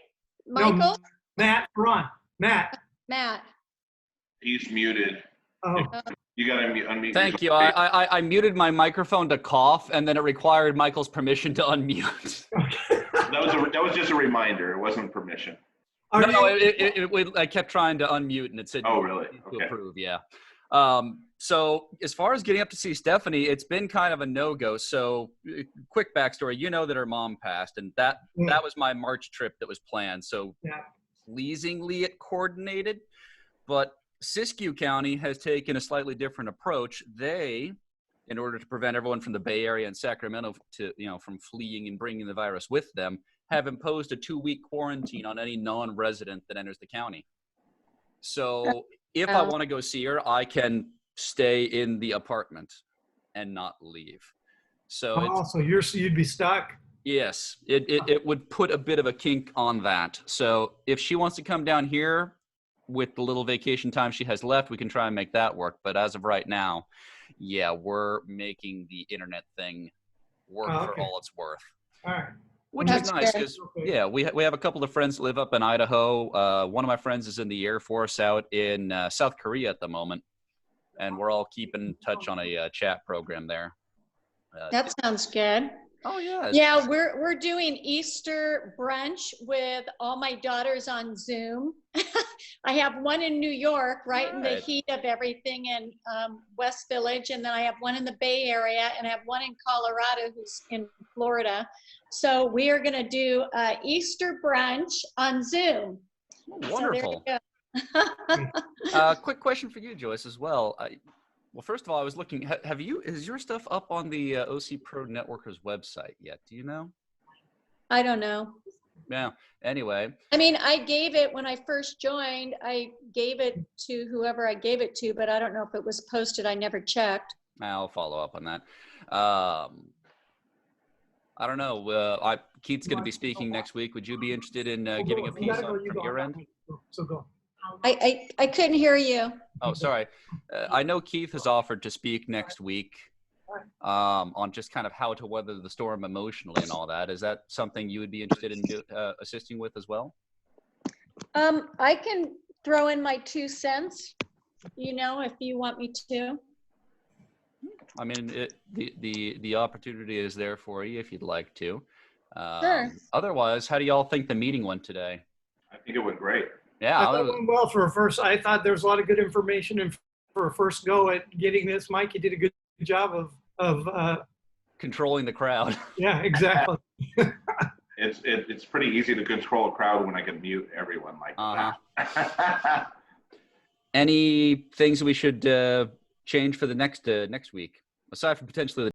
Michael? No, Matt, Ron, Matt. He's muted. Oh. You gotta unmute. Thank you. I muted my microphone to cough, and then it required Michael's permission to unmute. That was just a reminder. It wasn't permission. I kept trying to unmute, and it said, "Oh, really? To approve." Yeah. So as far as getting up to see Stephanie, it's been kind of a no-go. So quick backstory: that her mom passed, and that was my March trip that was planned. So pleasingly, it coordinated, but Siskiyou County has taken a slightly different approach. They, in order to prevent everyone from the Bay Area and Sacramento from fleeing and bringing the virus with them, have imposed a 2-week quarantine on any non-resident that enters the county. So if I want to go see her, I can stay in the apartment and not leave. So so you'd be stuck. Yes, it would put a bit of a kink on that. So if she wants to come down here, with the little vacation time she has left, we can try and make that work. But as of right now, we're making the internet thing work for all it's worth. All right. Which is nice because, we have a couple of friends that live up in Idaho. One of my friends is in the Air Force out in South Korea at the moment. And we're all keeping in touch on a chat program there. That sounds good. Oh, yeah. Yeah, we're doing Easter brunch with all my daughters on Zoom. I have one in New York, right in the heat of everything in West Village, and then I have one in the Bay Area, and I have one in Colorado who's in Florida. So we are going to do Easter brunch on Zoom. Oh, wonderful. So there you go. Quick question for you, Joyce, as well. Well, first of all, I was looking. Is your stuff up on the OC Pro Networkers website yet? Do you know? I don't know. Yeah. Anyway. I mean, I gave it when I first joined. I gave it to whoever I gave it to, but I don't know if it was posted. I never checked. I'll follow up on that. I don't know. Keith's going to be speaking next week. Would you be interested in giving a piece from your end? So go. I couldn't hear you. Oh, sorry. I know Keith has offered to speak next week on just kind of how to weather the storm emotionally and all that. Is that something you would be interested in assisting with as well? I can throw in my 2 cents, if you want me to. I mean, the opportunity is there for you if you'd like to. Sure. Otherwise, how do y'all think the meeting went today? I think it went great. Yeah, I thought it went well for a first. I thought there was a lot of good information, and for a first go at getting this, Mike, you did a good job of controlling the crowd. Yeah, exactly. It's pretty easy to control a crowd when I can mute everyone like that. Any things we should change for the next week, aside from potentially the